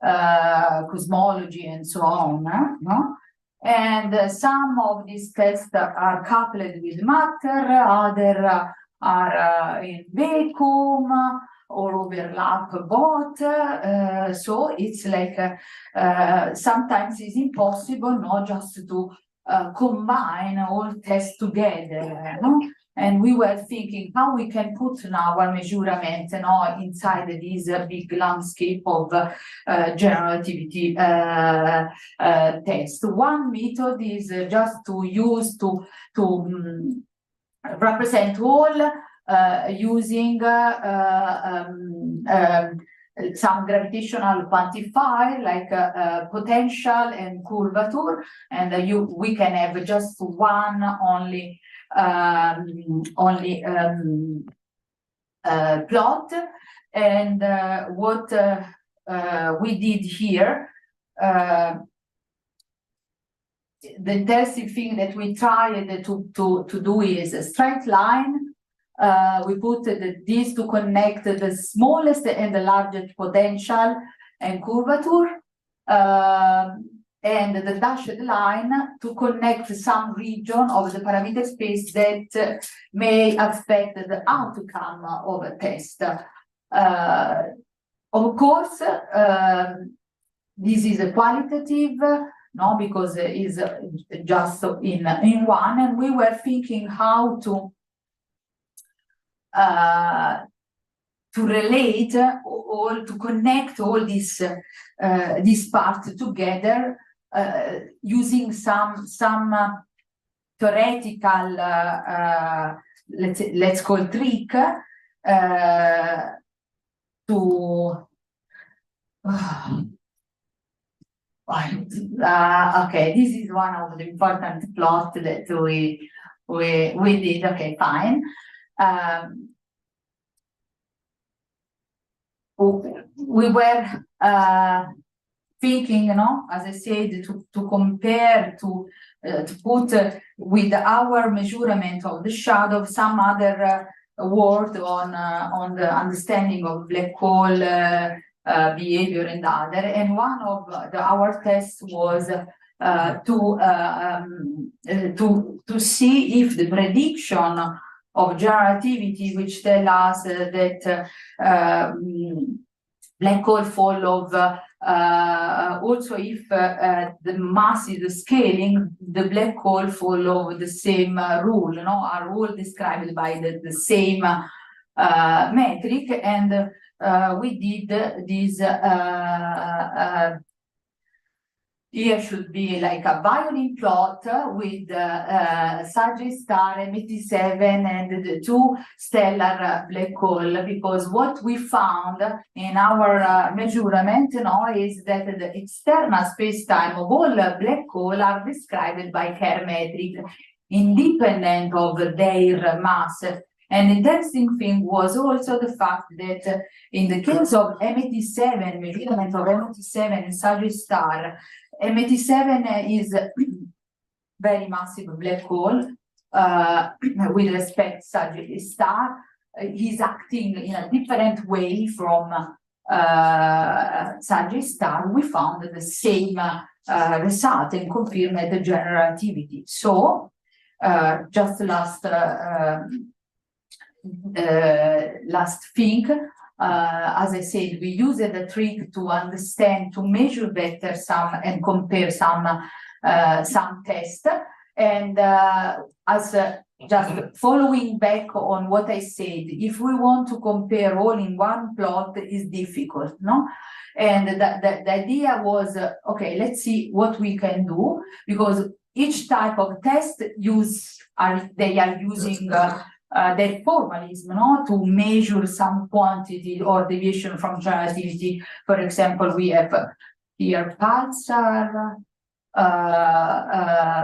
cosmology, and so on. No? And some of these tests are coupled with matter, other are in vacuum or overlap both. So it's like sometimes it's impossible not just to combine all tests together. No? And we were thinking how we can put now our measurement inside this big landscape of general relativity test. One method is just to use to represent all using some gravitational quantifier like potential and curvature, and we can have just one only plot. And what we did here, the interesting thing that we tried to do is a straight line. We put this to connect the smallest and the largest potential and curvature, and the dashed line to connect some region of the parameter space that may affect the outcome of a test. Of course, this is a qualitative, no, because it's just in one, and we were thinking how to relate all, to connect all these parts together using some theoretical let's call trick to okay, this is one of the important plots that we did. Okay, fine. We were thinking, you know, as I said, to compare, to put with our measurement of the shadow some other word on the understanding of black hole behavior and other. And one of our tests was to see if the prediction of general relativity, which tell us that black hole follow also if the mass is the scaling, the black hole follow the same rule, you know, are all described by the same metric. And we did this. Here should be like a violin plot with Sagittarius star, M87, and the two stellar black hole, because what we found in our measurement, you know, is that the external space-time of all black hole are described by Kerr metric, independent of their mass. And the interesting thing was also the fact that in the case of M87, measurement of M87 and Sagittarius star, M87 is very massive black hole with respect to Sagittarius star. He's acting in a different way from Sagittarius star. We found the same result and confirmed the general relativity. So just last thing, as I said, we used the trick to understand, to measure better some and compare some tests. And as just following back on what I said, if we want to compare all in one plot, is difficult, no? And the idea was, okay, let's see what we can do, because each type of test they are using their formalism, no, to measure some quantity or deviation from general relativity. For example, we have here pulsar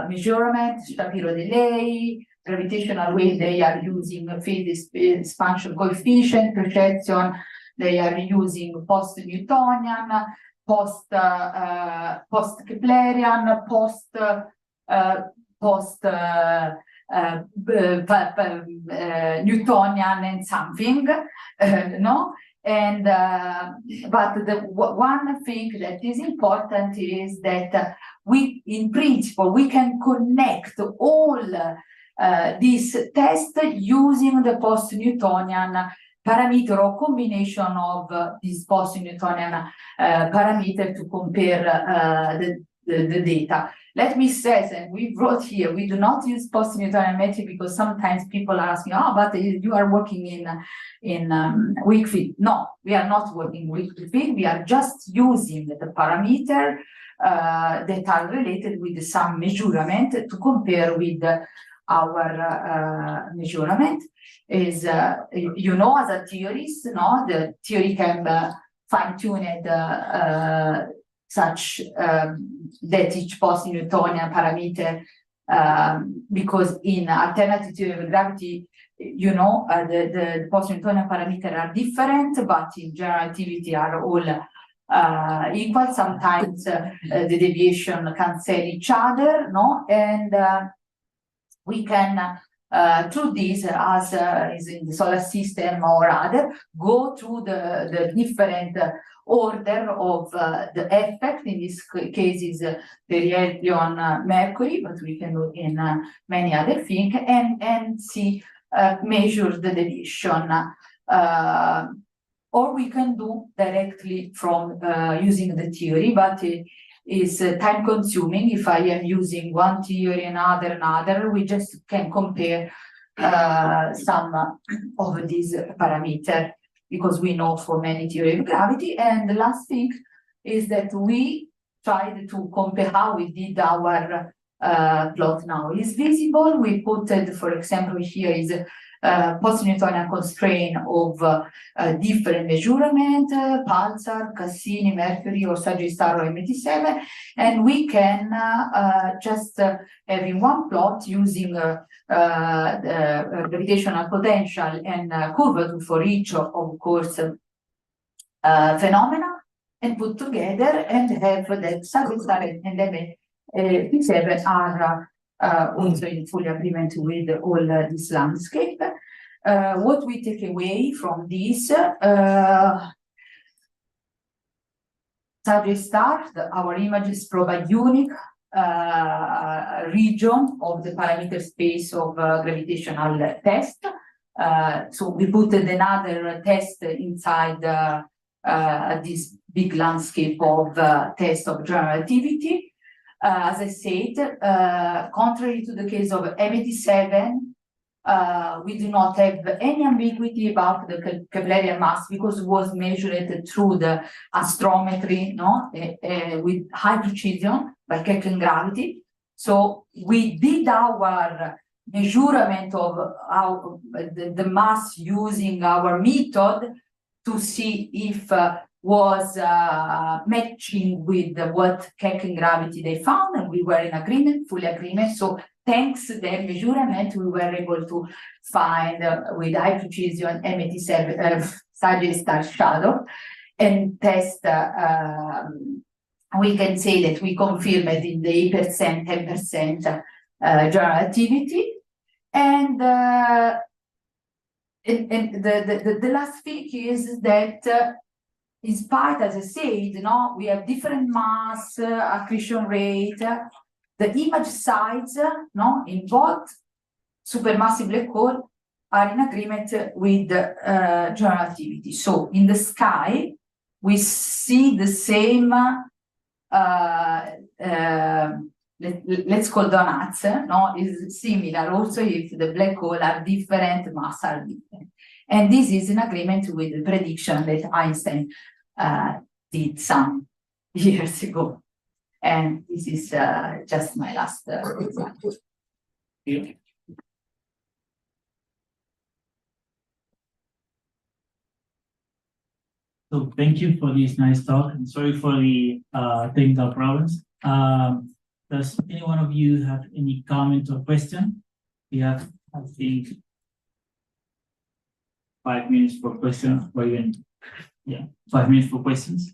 measurement, Shapiro delay, gravitational wave, they are using phase expansion coefficient projection, they are using post-Newtonian, post-Keplerian, Newtonian and something, no? And but the one thing that is important is that we, in principle, we can connect all these tests using the post-Newtonian parameter or combination of this post-Newtonian parameter to compare the data. Let me stress, and we wrote here, we do not use post-Newtonian metric because sometimes people ask me, oh, but you are working in weak field. No, we are not working weak field. We are just using the parameter that are related with some measurement to compare with our measurement. Is you know, as a theorist, no, the theory can fine-tuned such that each post-Newtonian parameter, because in alternative theory of gravity, you know, the post-Newtonian parameters are different, but in general relativity are all equal. Sometimes the deviation cancel each other, no, and we can through this, as is in the solar system or other, go through the different order of the effect. In this case is perihelion on Mercury, but we can do in many other things, and see measure the deviation. Or we can do directly from using the theory, but it is time consuming. If I am using one theory, another, we just can compare some of these parameters, because we know for many theory of gravity. And the last thing is that we tried to compare how we did our plot now. Is visible. We put, for example, here is post-Newtonian constraint of different measurement, pulsar, Cassini, Mercury, or Sagittarius, or MT7, and we can just have in one plot using the gravitational potential and curvature for each of course phenomena, and put together and have that Sagittarius and MT7 are also in full agreement with all this landscape. What we take away from this, Sagittarius, our images provide unique region of the parameter space of gravitational test. So we put another test inside this big landscape of test of general relativity. As I said, contrary to the case of MT7, we do not have any ambiguity about the Keplerian mass, because it was measured through the astrometry, no, with high precision by Keck gravity. So we did our measurement of the mass using our method to see if was matching with what Keck gravity they found, and we were in agreement, full agreement. So thanks to their measurement, we were able to find with high precision MT7 Sagittarius shadow and test. We can say that we confirmed in the 8%, 10% general relativity, and the last thing is that. In spite, as I said, we have different mass, accretion rate, the image size, in both supermassive black hole are in agreement with general relativity. So in the sky, we see the same, let's call donuts, is similar also if the black hole are different, mass are different. And this is in agreement with the prediction that Einstein did some years ago. And this is just my last example. So thank you for this nice talk, and sorry for the technical problems. Does any one of you have any comment or question? We have, I think, 5 minutes for questions, or even, yeah, 5 minutes for questions.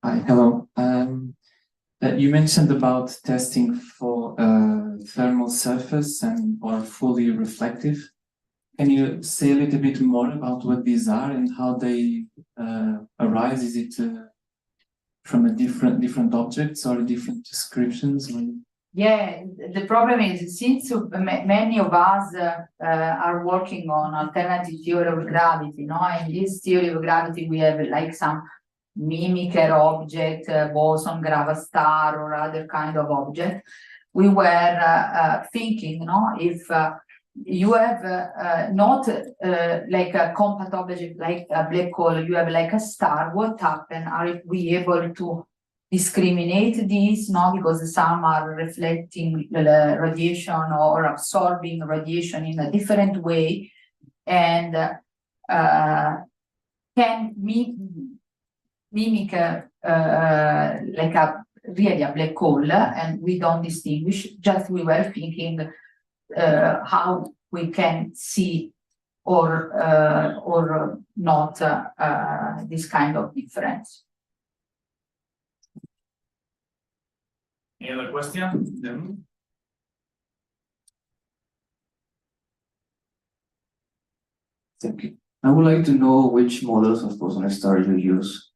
Hi, hello. You mentioned about testing for thermal surface and or fully reflective. Can you say a little bit more about what these are and how they arise? Is it from a different objects or different descriptions? Yeah, the problem is since many of us are working on alternative theory of gravity, no? In this theory of gravity, we have like some mimicker object, boson, gravastar, or other kind of object. We were thinking, no, if you have not like a compact object like a black hole, you have like a star, what happens? Are we able to discriminate these? No, because some are reflecting radiation or absorbing radiation in a different way, and can mimic like really a black hole, and we don't distinguish. Just we were thinking how we can see or not this kind of difference. Any other question? Thank you. I would like to know which models of boson star you use.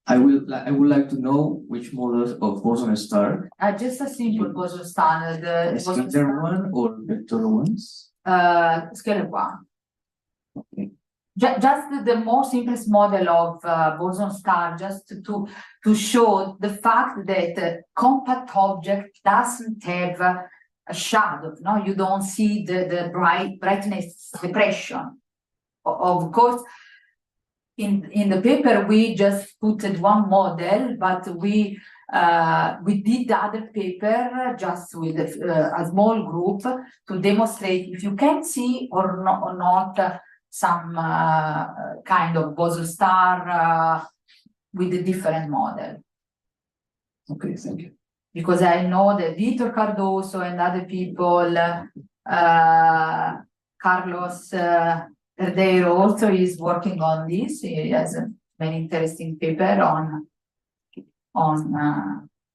I would like to know which models of boson star. Just a simple boson star. The boson Scalar star, one or vector ones? scalar one. Okay. Just the more simplest model of boson star, just to show the fact that a compact object doesn't have a shadow. No, you don't see the brightness depression. Of course, in the paper we just put one model, but we did other paper just with a small group to demonstrate if you can see or not some kind of boson star with a different model. Okay, thank you. Because I know that Vitor Cardoso and other people, Carlos Herdeiro also is working on this. He has a very interesting paper on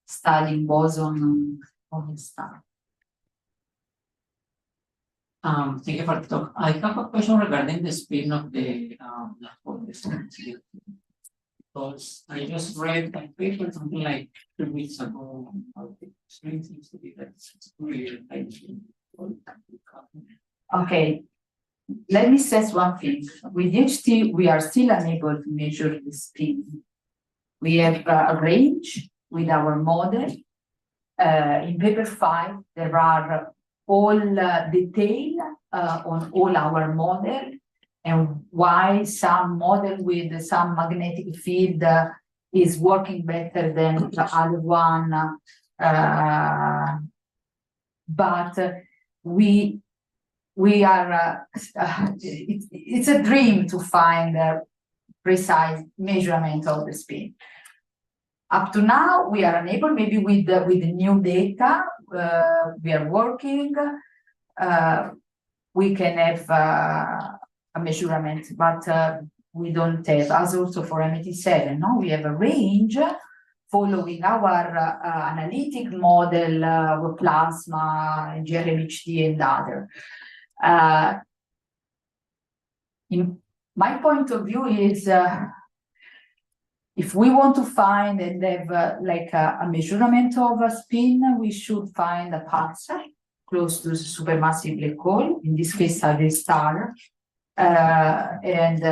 studying boson on star. Thank you for the talk. I have a question regarding the spin of the black hole. Because I just read a paper something like 2 weeks ago about the spin seems to be that it's really Okay, let me stress one thing. With HT, we are still unable to measure the spin. We have a range with our model. In paper 5, there are all detail on all our model, and why some model with some magnetic field is working better than the other one. But we are, it's a dream to find a precise measurement of the spin. Up to now, we are unable, maybe with the new data we are working, we can have a measurement, but we don't have, as also for MET7, no? We have a range following our analytic model with plasma, GRMHD and other. In my point of view is, if we want to find and have like a measurement of a spin, we should find a pulsar close to the supermassive black hole, in this case a star, and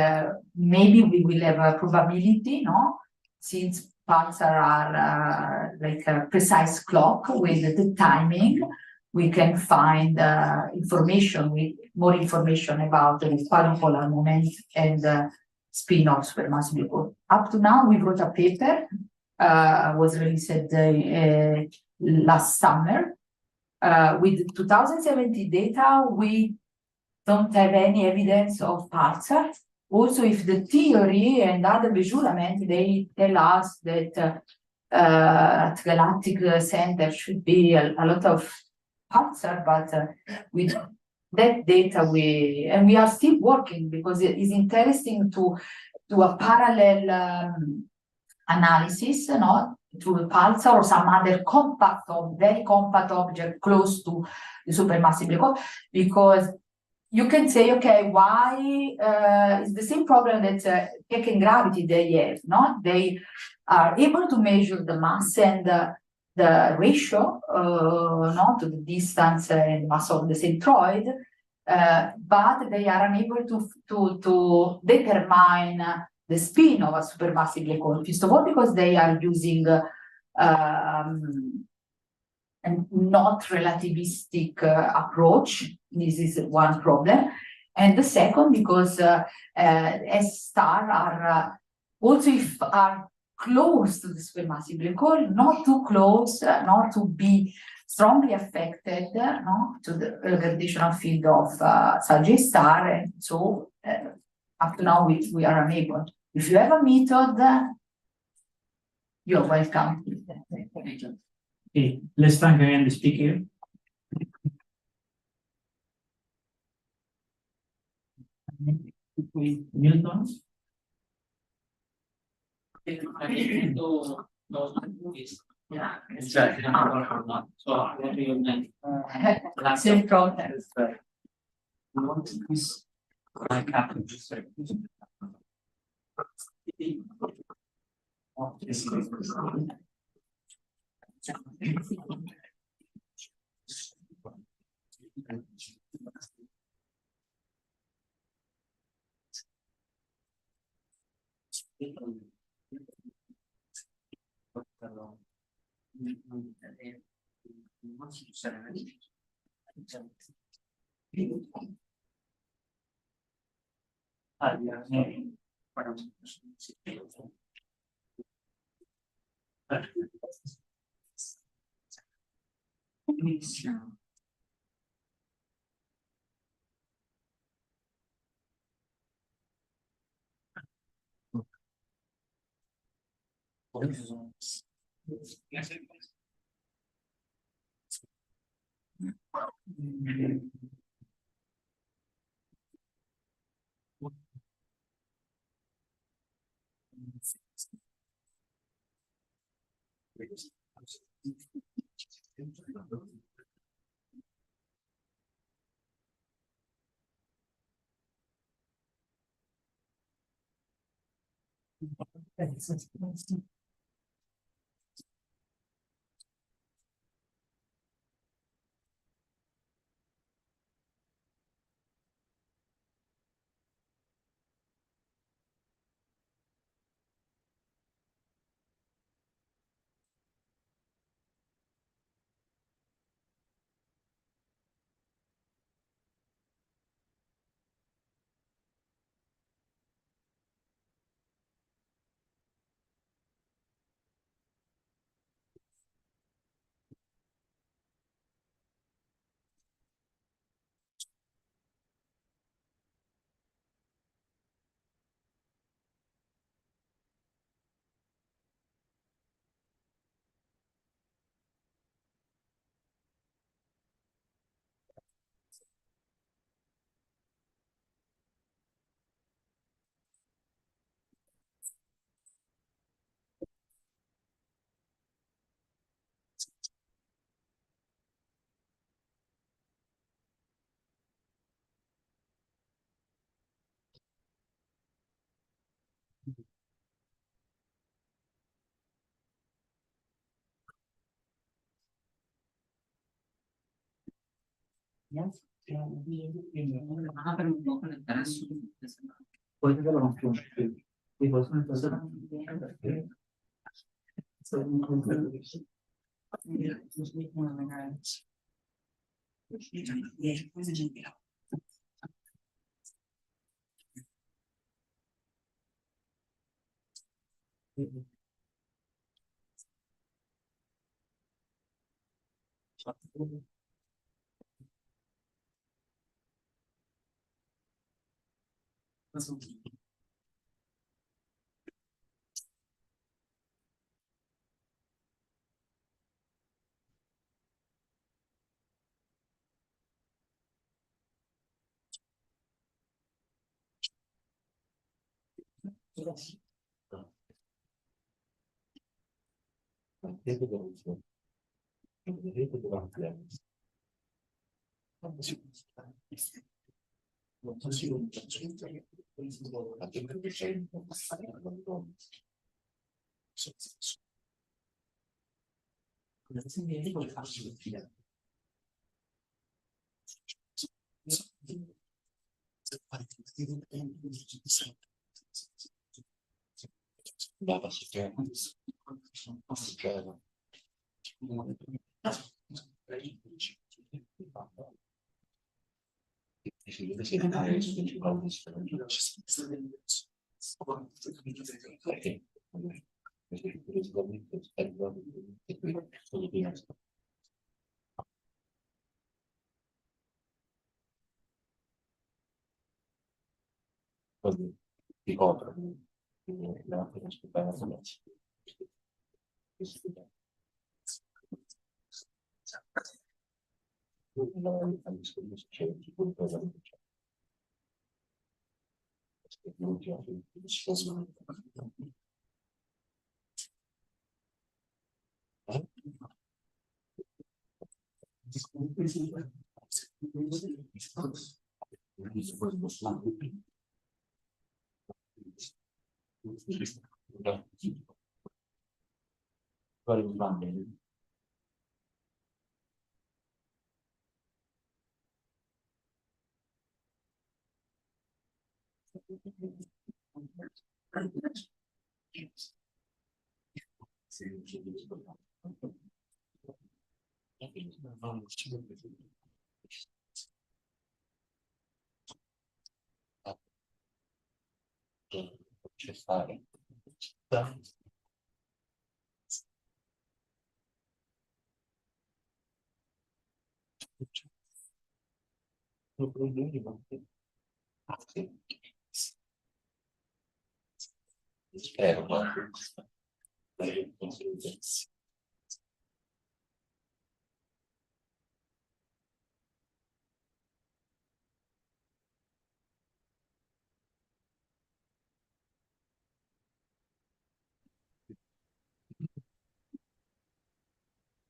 maybe we will have a probability, no? Since pulsar are like a precise clock with the timing, we can find information, with more information about the quadrupolar moment and spin of supermassive black hole. Up to now, we wrote a paper, was released last summer. With 2017 data, we don't have any evidence of pulsar also if the theory and other measurement, they tell us that at Galactic Center should be a lot of pulsar, but with that data we are still working because it is interesting to do a parallel analysis, no, to the pulsar or some other compact or very compact object close to the supermassive black hole, because you can say, okay, why it's the same problem that Keck gravity they have, no? They are able to measure the mass and the ratio, no, to the distance and mass of the centroid, but they are unable to determine the spin of a supermassive black hole. First of all, because they are using a not relativistic approach. This is one problem. And the second, because S star are also if are close to the supermassive black hole, not too close, not to be strongly affected, no, to the gravitational field of Sagittarius star, and so up to now we are unable. If you have a method, you're welcome. Okay, let's thank again the speaker. Newton. Yeah, exactly. So what do you think? Same problem. Like happened.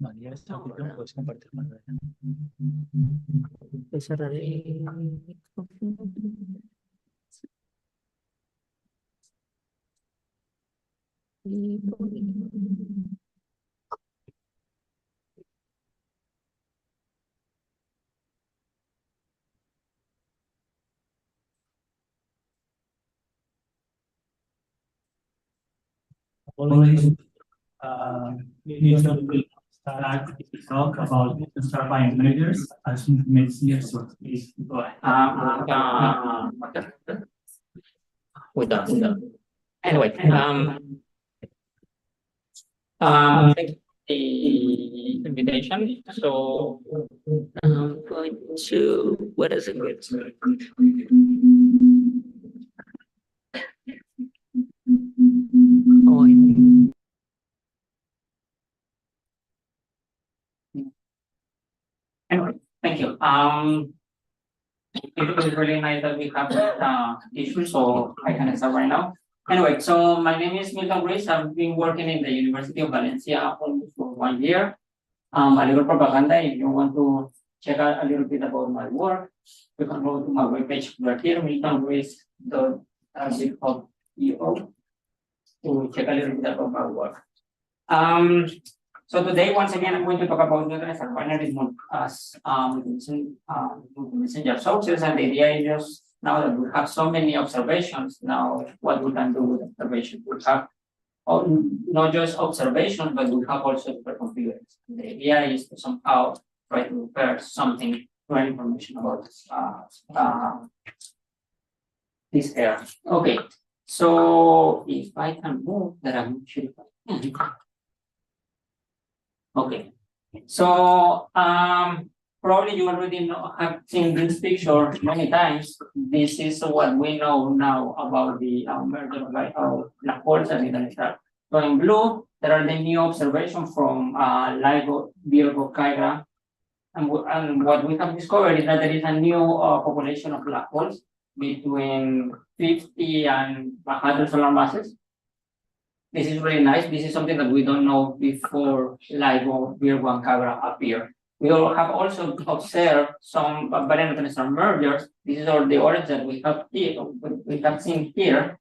María, esta opinión puedes compartir con ella. Always, we will start to talk about start by measures as next year. So please go ahead. We're done. Anyway, thank you for the invitation. So I'm going to, what is it? Oh, anyway, thank you. It is really nice that we have issue, so I can start right now. Anyway, so my name is Milton Ruiz. I've been working in the University of Valencia almost for 1 year. A little propaganda, if you want to check out a little bit about my work, you can go to my webpage right here, miltonruiz.io, to check a little bit about my work. So today, once again, I'm going to talk about neutralized binaries as messenger sources, and the idea is just now that we have so many observations, now what we can do with observations. We have not just observations, but we have also supercomputers. The idea is to somehow try to compare something, more information about this area. Okay, so if I can move that, I'm sure. Okay, so probably you already have seen this picture many times. This is what we know now about the merger of black holes and interstellar. So in blue, there are the new observations from LIGO, Virgo, Kyra, and what we have discovered is that there is a new population of black holes between 50 and 100 solar masses. This is really nice. This is something that we don't know before LIGO Vir1 Cabra appeared. We all have also observed some variant neutron mergers. This is all the orange that we have here, we have seen here,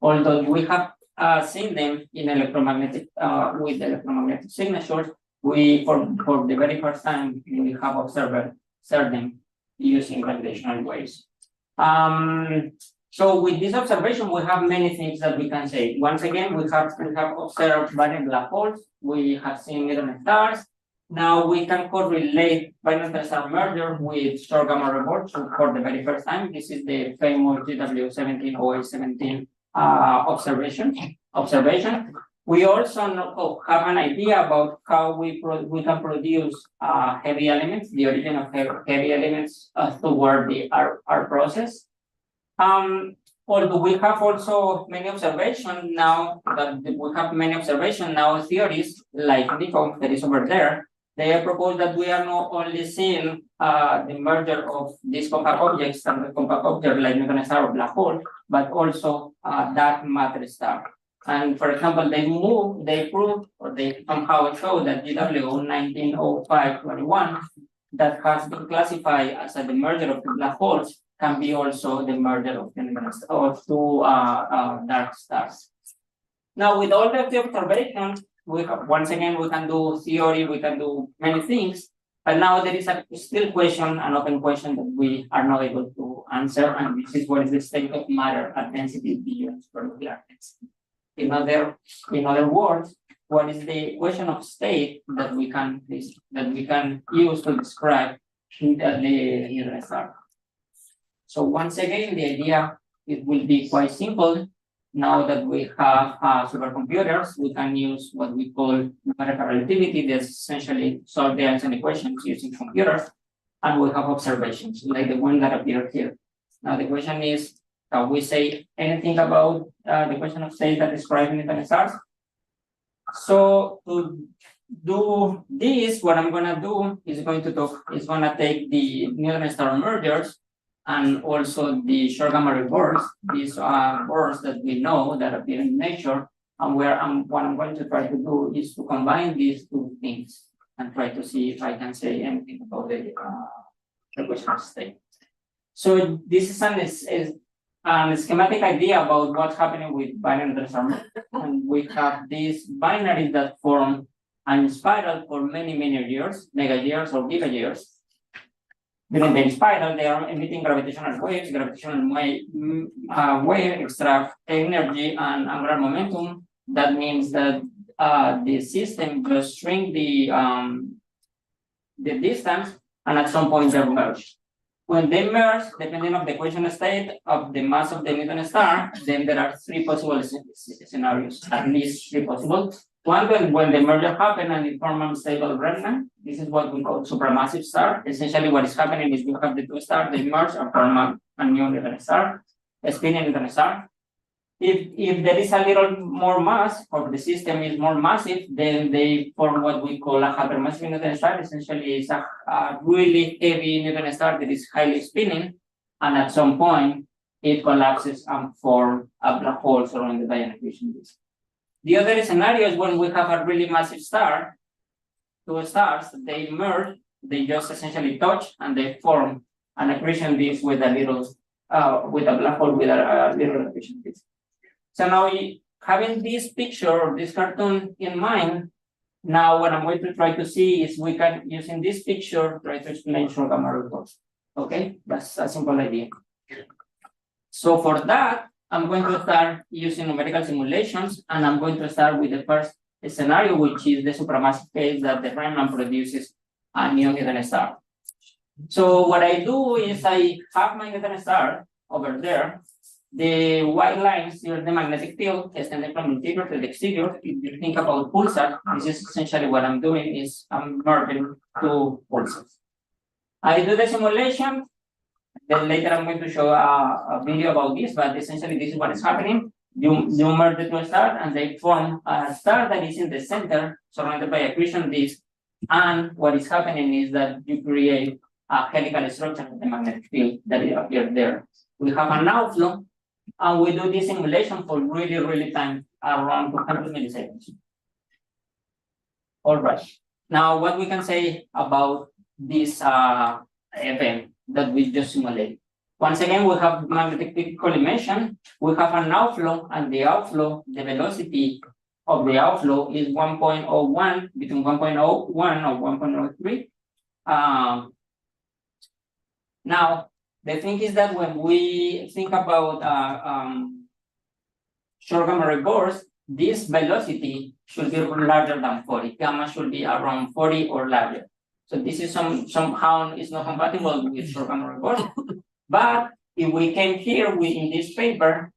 although we have seen them in electromagnetic with electromagnetic signatures. We for the very first time we have observed them using gravitational waves. So with this observation, we have many things that we can say. Once again, we have observed variant black holes. We have seen neutron stars. Now we can correlate variant star merger with short gamma rewards for the very first time. This is the famous GW170817 observation. We also have an idea about how we can produce heavy elements, the origin of heavy elements toward our process. Although we have also many observations now, theories like Nico that is over there, they have proposed that we are not only seeing the merger of these compact objects and the compact object like neutron star or black hole, but also dark matter star. And for example, they proved, or they somehow showed that GW190521 that has been classified as the merger of the black holes can be also the merger of two dark stars. Now, with all of the observations, we have, once again, we can do theory, we can do many things, but now there is a still question, an open question that we are not able to answer, and this is what is the state of matter at density beyond supernuclear density. In other words, what is the equation of state that we can use to describe the neutron star? So once again, the idea it will be quite simple. Now that we have supercomputers, we can use what we call numerical relativity. That's essentially solve the Einstein equations using computers, and we have observations like the one that appeared here. Now the question is, can we say anything about the question of state that describes neutron stars? So to do this, what I'm gonna do is gonna take the neutron star mergers and also the short gamma rewards. These are words that we know that appear in nature, and what I'm going to try to do is to combine these two things and try to see if I can say anything about the question of state. So this is an schematic idea about what's happening with binary transformers, and we have these binaries that form a spiral for many years, mega years or giga years. During the spiral, they are emitting gravitational waves. Gravitational wave extract energy and angular momentum. That means that the system just shrink the distance, and at some point they merge. When they merge, depending on the equation state of the mass of the neutron star, then there are three possible scenarios, at least three possible. One, when the merger happens and it forms unstable remnant, this is what we call supermassive star. Essentially, what is happening is you have the two stars, they merge and form a new neutron star, a spinning neutron star. If there is a little more mass, or the system is more massive, then they form what we call a hypermassive neutron star. Essentially, it's a really heavy neutron star that is highly spinning, and at some point, it collapses and forms a black hole surrounded by an accretion disk. The other scenario is when we have a really massive star, two stars, they merge, they just essentially touch, and they form an accretion disk with a little, with a black hole with a little accretion disk. So now, having this picture or this cartoon in mind, now what I'm going to try to see is we can, using this picture, try to explain short gamma rewards. Okay, that's a simple idea. So for that, I'm going to start using numerical simulations, and I'm going to start with the first scenario, which is the supermassive case that the remnant produces a new neutron star. So what I do is I have my neutron star over there. The white lines here, the magnetic field, extended from interior to the exterior. If you think about pulsars, this is essentially what I'm doing is I'm merging two pulsars. I do the simulation. Then later I'm going to show a video about this, but essentially this is what is happening. You merge the two stars and they form a star that is in the center, surrounded by accretion disk. And what is happening is that you create a helical structure of the magnetic field that appears there. we have an outflow, and we do this simulation for really time, around 200 milliseconds. All right. Now, what we can say about this event that we just simulated. Once again, we have magnetic field collimation. We have an outflow, and the outflow, the velocity of the outflow is 1.01, between 1.01 or 1.03. Now, the thing is that when we think about short gamma ray bursts, this velocity should be larger than 40. Gamma should be around 40 or larger. So this is somehow is not compatible with short gamma ray bursts. But if we came here in this paper,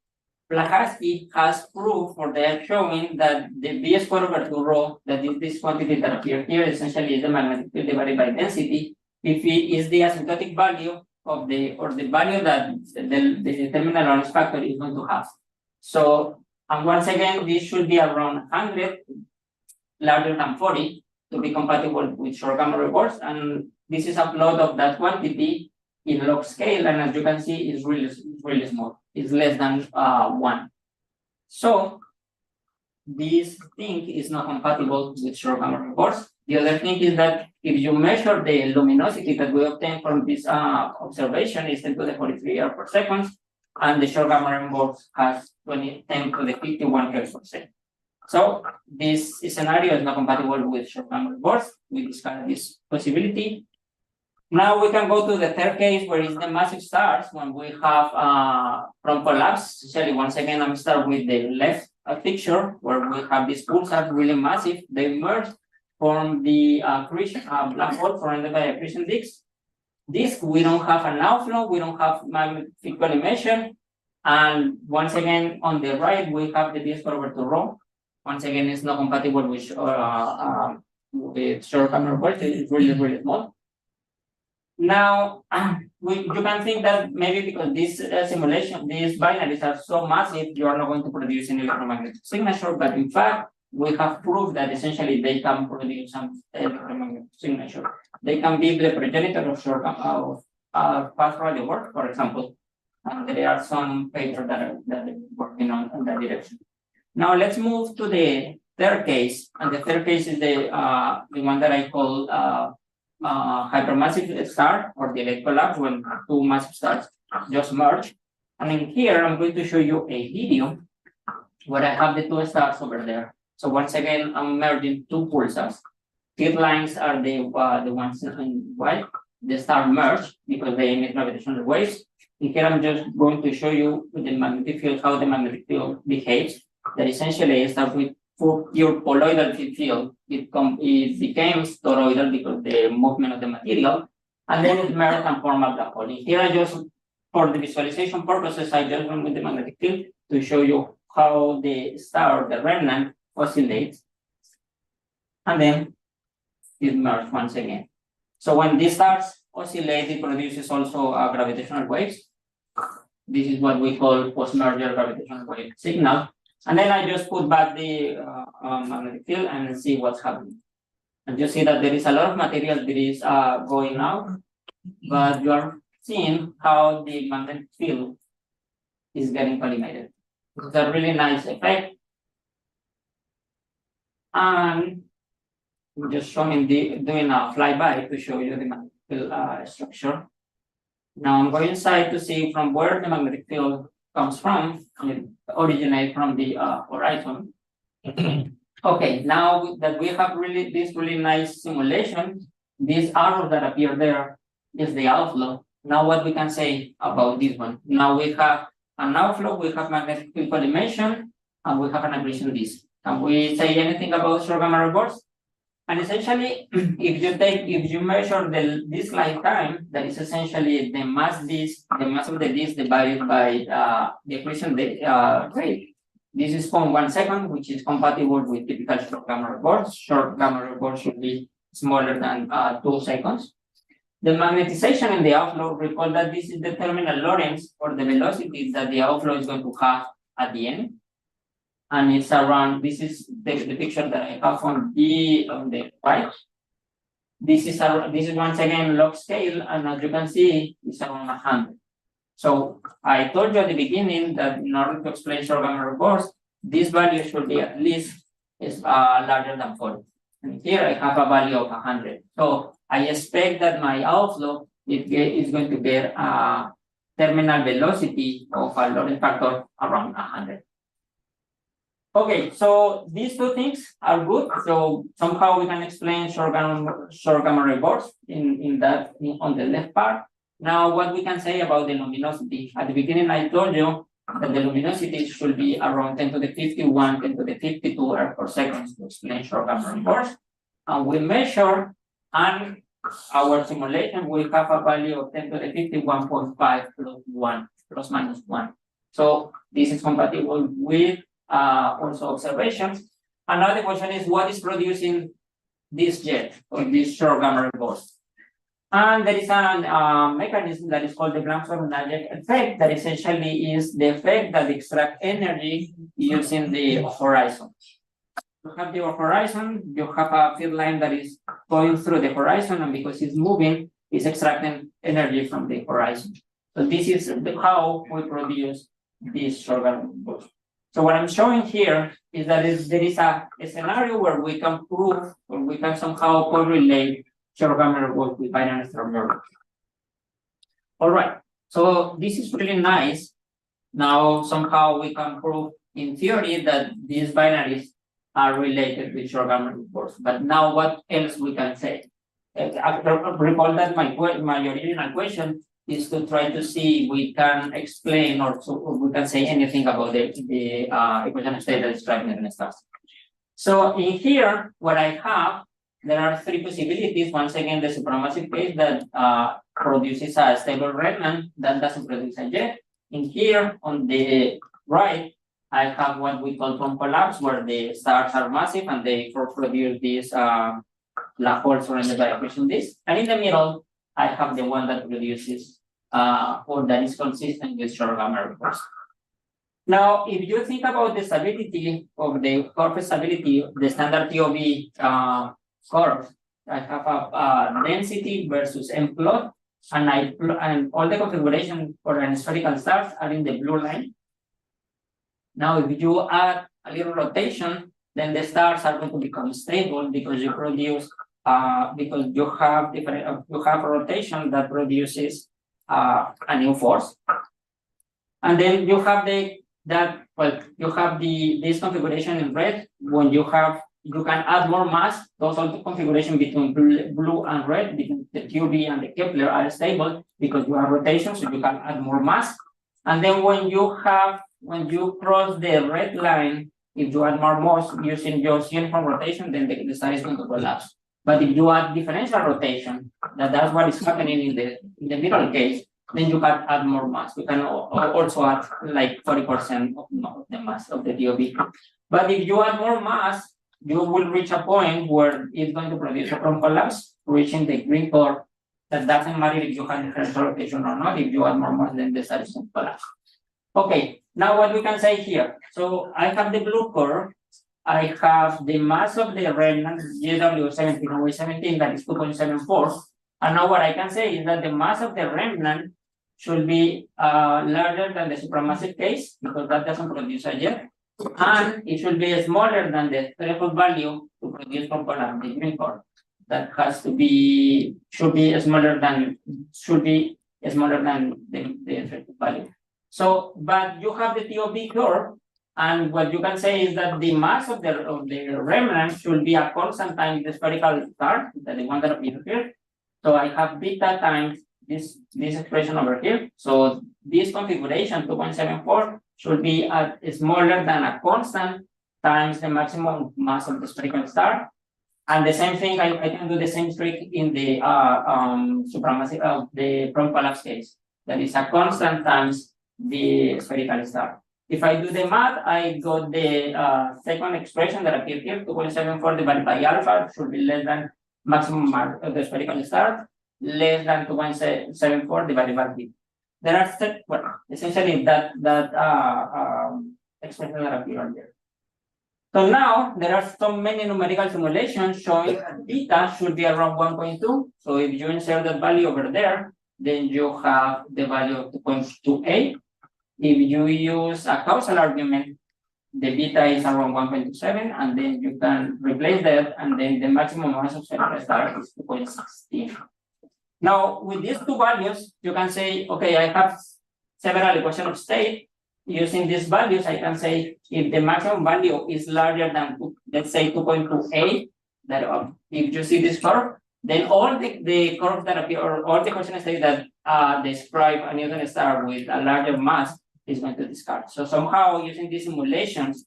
Blachowski has proof for that showing that the V square over 2 rho, that is this quantity that appears here, essentially is the magnetic field divided by density, if it is the asymptotic value of the value that the terminal Lorentz factor is going to have. So, and once again, this should be around 100, larger than 40, to be compatible with short gamma ray bursts. And this is a plot of that quantity in log scale, and as you can see, it's really small. It's less than 1. So this thing is not compatible with short gamma ray bursts. The other thing is that if you measure the luminosity that we obtain from this observation is 10 to the 43 erg per second, and the short gamma ray burst has 10 to the 51 erg per second. So this scenario is not compatible with short gamma ray bursts. We discussed this possibility. Now we can go to the third case, where is the massive stars, when we have from collapse. Essentially, once again, I'm start with the left picture, where we have these pulsars really massive. They merge from the accretion black hole surrounded by accretion disks. We don't have an outflow, we don't have magnetic field collimation, and once again on the right we have the V square over 2 rho. Once again, it's not compatible with short gamma ray bursts. It's really small. Now, you can think that maybe because this simulation, these binaries are so massive, you are not going to produce an electromagnetic signature, but in fact, we have proved that essentially they can produce some electromagnetic signature. They can be the progenitor of short fast radio work, for example. And there are some papers that are working on that direction. Now let's move to the third case, and the third case is the one that I call hypermassive star, or the late collapse, when two massive stars just merge. And in here, I'm going to show you a video where I have the two stars over there. So once again, I'm merging two pulsars. These lines are the ones in white. The star merge because they emit gravitational waves. And here I'm just going to show you with the magnetic field how the magnetic field behaves. That essentially starts with pure poloidal field. It became toroidal because the movement of the material, and then it merged and formed a black hole. Here I just, for the visualization purposes, I just went with the magnetic field to show you how the star, the remnant, oscillates, and then it merged once again. So when these stars oscillate, it produces also gravitational waves. This is what we call post-merger gravitational wave signal. And then I just put back the magnetic field and see what's happening. And you see that there is a lot of material that is going out, but you are seeing how the magnetic field is getting collimated. It's a really nice effect. And I'm just showing doing a flyby to show you the magnetic field structure. Now I'm going inside to see from where the magnetic field comes from, and it originates from the horizon. Okay, now that we have this really nice simulation, these arrows that appear there is the outflow. Now what we can say about this one? Now we have an outflow, we have magnetic field collimation, and we have an accretion disk. Can we say anything about short gamma ray bursts? And essentially, if you measure this lifetime, that is essentially the mass of the disk divided by the accretion rate. This is 0.1 second, which is compatible with typical short gamma ray bursts. Short gamma ray bursts should be smaller than 2 seconds. The magnetization in the outflow, recall that this is the terminal Lorentz, or the velocity that the outflow is going to have at the end. And it's around, this is the picture that I have on the right. This is once again log scale, and as you can see, it's around 100. So I told you at the beginning that in order to explain short gamma reports, this value should be at least larger than 40. And here I have a value of 100. So I expect that my outflow is going to get a terminal velocity of a Lorentz factor around 100. Okay, so these two things are good. So somehow we can explain short gamma reports on the left part. Now, what we can say about the luminosity? At the beginning, I told you that the luminosity should be around 10 to the 51, 10 to the 52 error per second to explain short gamma reports. And we measure, and our simulation will have a value of 10 to the 51.5 plus 1, plus minus 1. So this is compatible with also observations. Another question is, what is producing this jet or this short gamma reports? And there is a mechanism that is called the Blancos-Nagiac effect that essentially is the effect that extracts energy using the horizon. You have the horizon, you have a field line that is going through the horizon, and because it's moving, it's extracting energy from the horizon. So this is how we produce this short gamma reports. So what I'm showing here is that there is a scenario where we can prove, or we can somehow correlate short gamma reports with binary structure. All right, so this is really nice. Now somehow we can prove in theory that these binaries are related with short gamma reports. But now what else we can say? Recall that my original question is to try to see if we can explain or we can say anything about the equation state that is driving the stars. So in here, what I have, there are three possibilities. Once again, the supramassive case that produces a stable remnant that doesn't produce a jet. In here, on the right, I have what we call from collapse, where the stars are massive and they produce this black hole surrounded by accretion disk. And in the middle, I have the one that produces or that is consistent with short gamma reports. Now, if you think about the stability of the curve stability, the standard TOB curve, I have a density versus M plot, and all the configuration for an spherical stars are in the blue line. Now, if you add a little rotation, then the stars are going to become stable because you produce because you have a rotation that produces a new force, and then you have this configuration in red. When you can add more mass. Those are the configuration between blue and red, between the QB and the Kepler are stable because you have rotation, so you can add more mass. And then when you cross the red line, if you add more mass using just uniform rotation, then the star is going to collapse. But if you add differential rotation, that's what is happening in the middle case, then you can add more mass. You can also add like 40% of the mass of the TOB. But if you add more mass, you will reach a point where it's going to produce a prompt collapse, reaching the green core. That doesn't matter if you have differential rotation or not. If you add more mass, then the star is going to collapse. Okay, now what we can say here. So I have the blue curve. I have the mass of the remnant, GW17 over 17, that is 2.74. And now what I can say is that the mass of the remnant should be larger than the supramassive case, because that doesn't produce a jet. And it should be smaller than the threshold value to produce component, the green core. That should be smaller than the threshold value. So, but you have the TOB curve, and what you can say is that the mass of the remnant should be a constant times the spherical star, that the one that appears here. So I have beta times this expression over here. So this configuration 2.74 should be smaller than a constant times the maximum mass of the spherical star. And the same thing, I can do the same trick in the supramassive the prompt collapse case. That is a constant times the spherical star. If I do the math, I got the second expression that appears here, 2.74 divided by alpha should be less than maximum mass of the spherical star, less than 2.74 divided by b. There are essentially that expression that appears here. So now there are so many numerical simulations showing that beta should be around 1.2. So if you insert that value over there, then you have the value of 2.28. If you use a causal argument, the beta is around 1.27, and then you can replace that, and then the maximum mass of cellular star is 2.16. Now, with these two values, you can say, okay, I have several equations of state. Using these values, I can say if the maximum value is larger than, let's say, 2.28, that if you see this curve, then all the curves that appear, or all the equation states that describe a neutron star with a larger mass is going to discard. So somehow using these simulations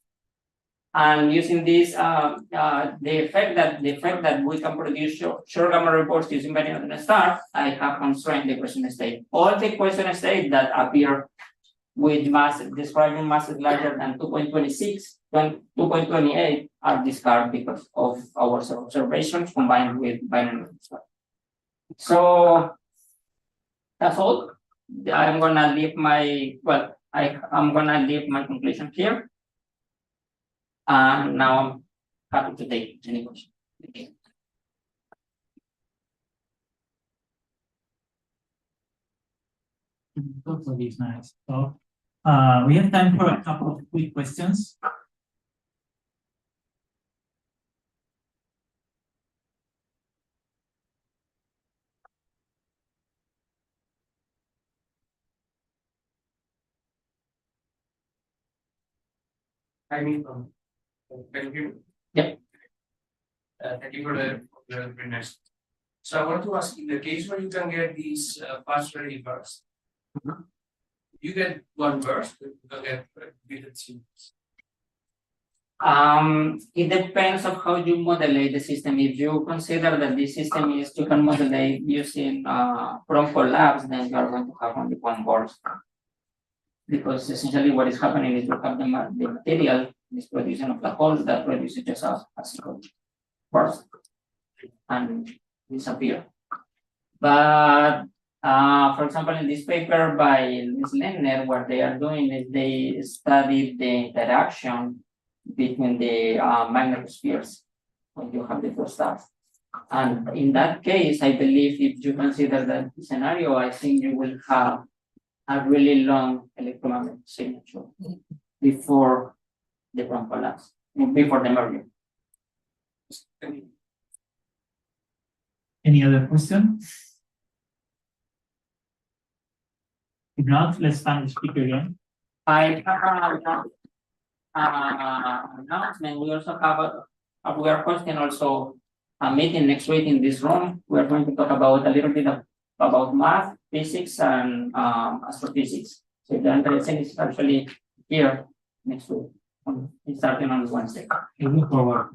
and using this, the effect that we can produce short gamma reports using binary neutron star, I have constrained the equation state. All the equation states that appear with mass describing masses larger than 2.26, 2.28 are discarded because of our observations combined with binary neutron star. So that's all. I'm gonna leave my I'm gonna leave my conclusion here. And now I'm happy to take any questions. Totally nice. So, we have time for a couple of quick questions. Thank you. Yep. Thank you for the witness. So I want to ask, in the case where you can get these fast ready bursts, you get one burst, you can get repeated sequence. It depends on how you modulate the system. If you consider that this system is you can modulate using from collapse, then you are going to have only one burst. Because essentially what is happening is you have the material is producing a black hole that produces just a single burst and disappear. But for example, in this paper by Ms. Lehner, what they are doing is they studied the interaction between the magnetospheres when you have the two stars. And in that case, I believe if you consider that scenario, I think you will have a really long electromagnetic signature before the quantum collapse, before the merger. Any other question? If not, let's thank the speaker again. I have an announcement. We also have we are hosting also a meeting next week in this room. We are going to talk about a little bit about math, physics, and astrophysics. So if you're interested, it's actually here next week. It's starting on Wednesday. Looking forward.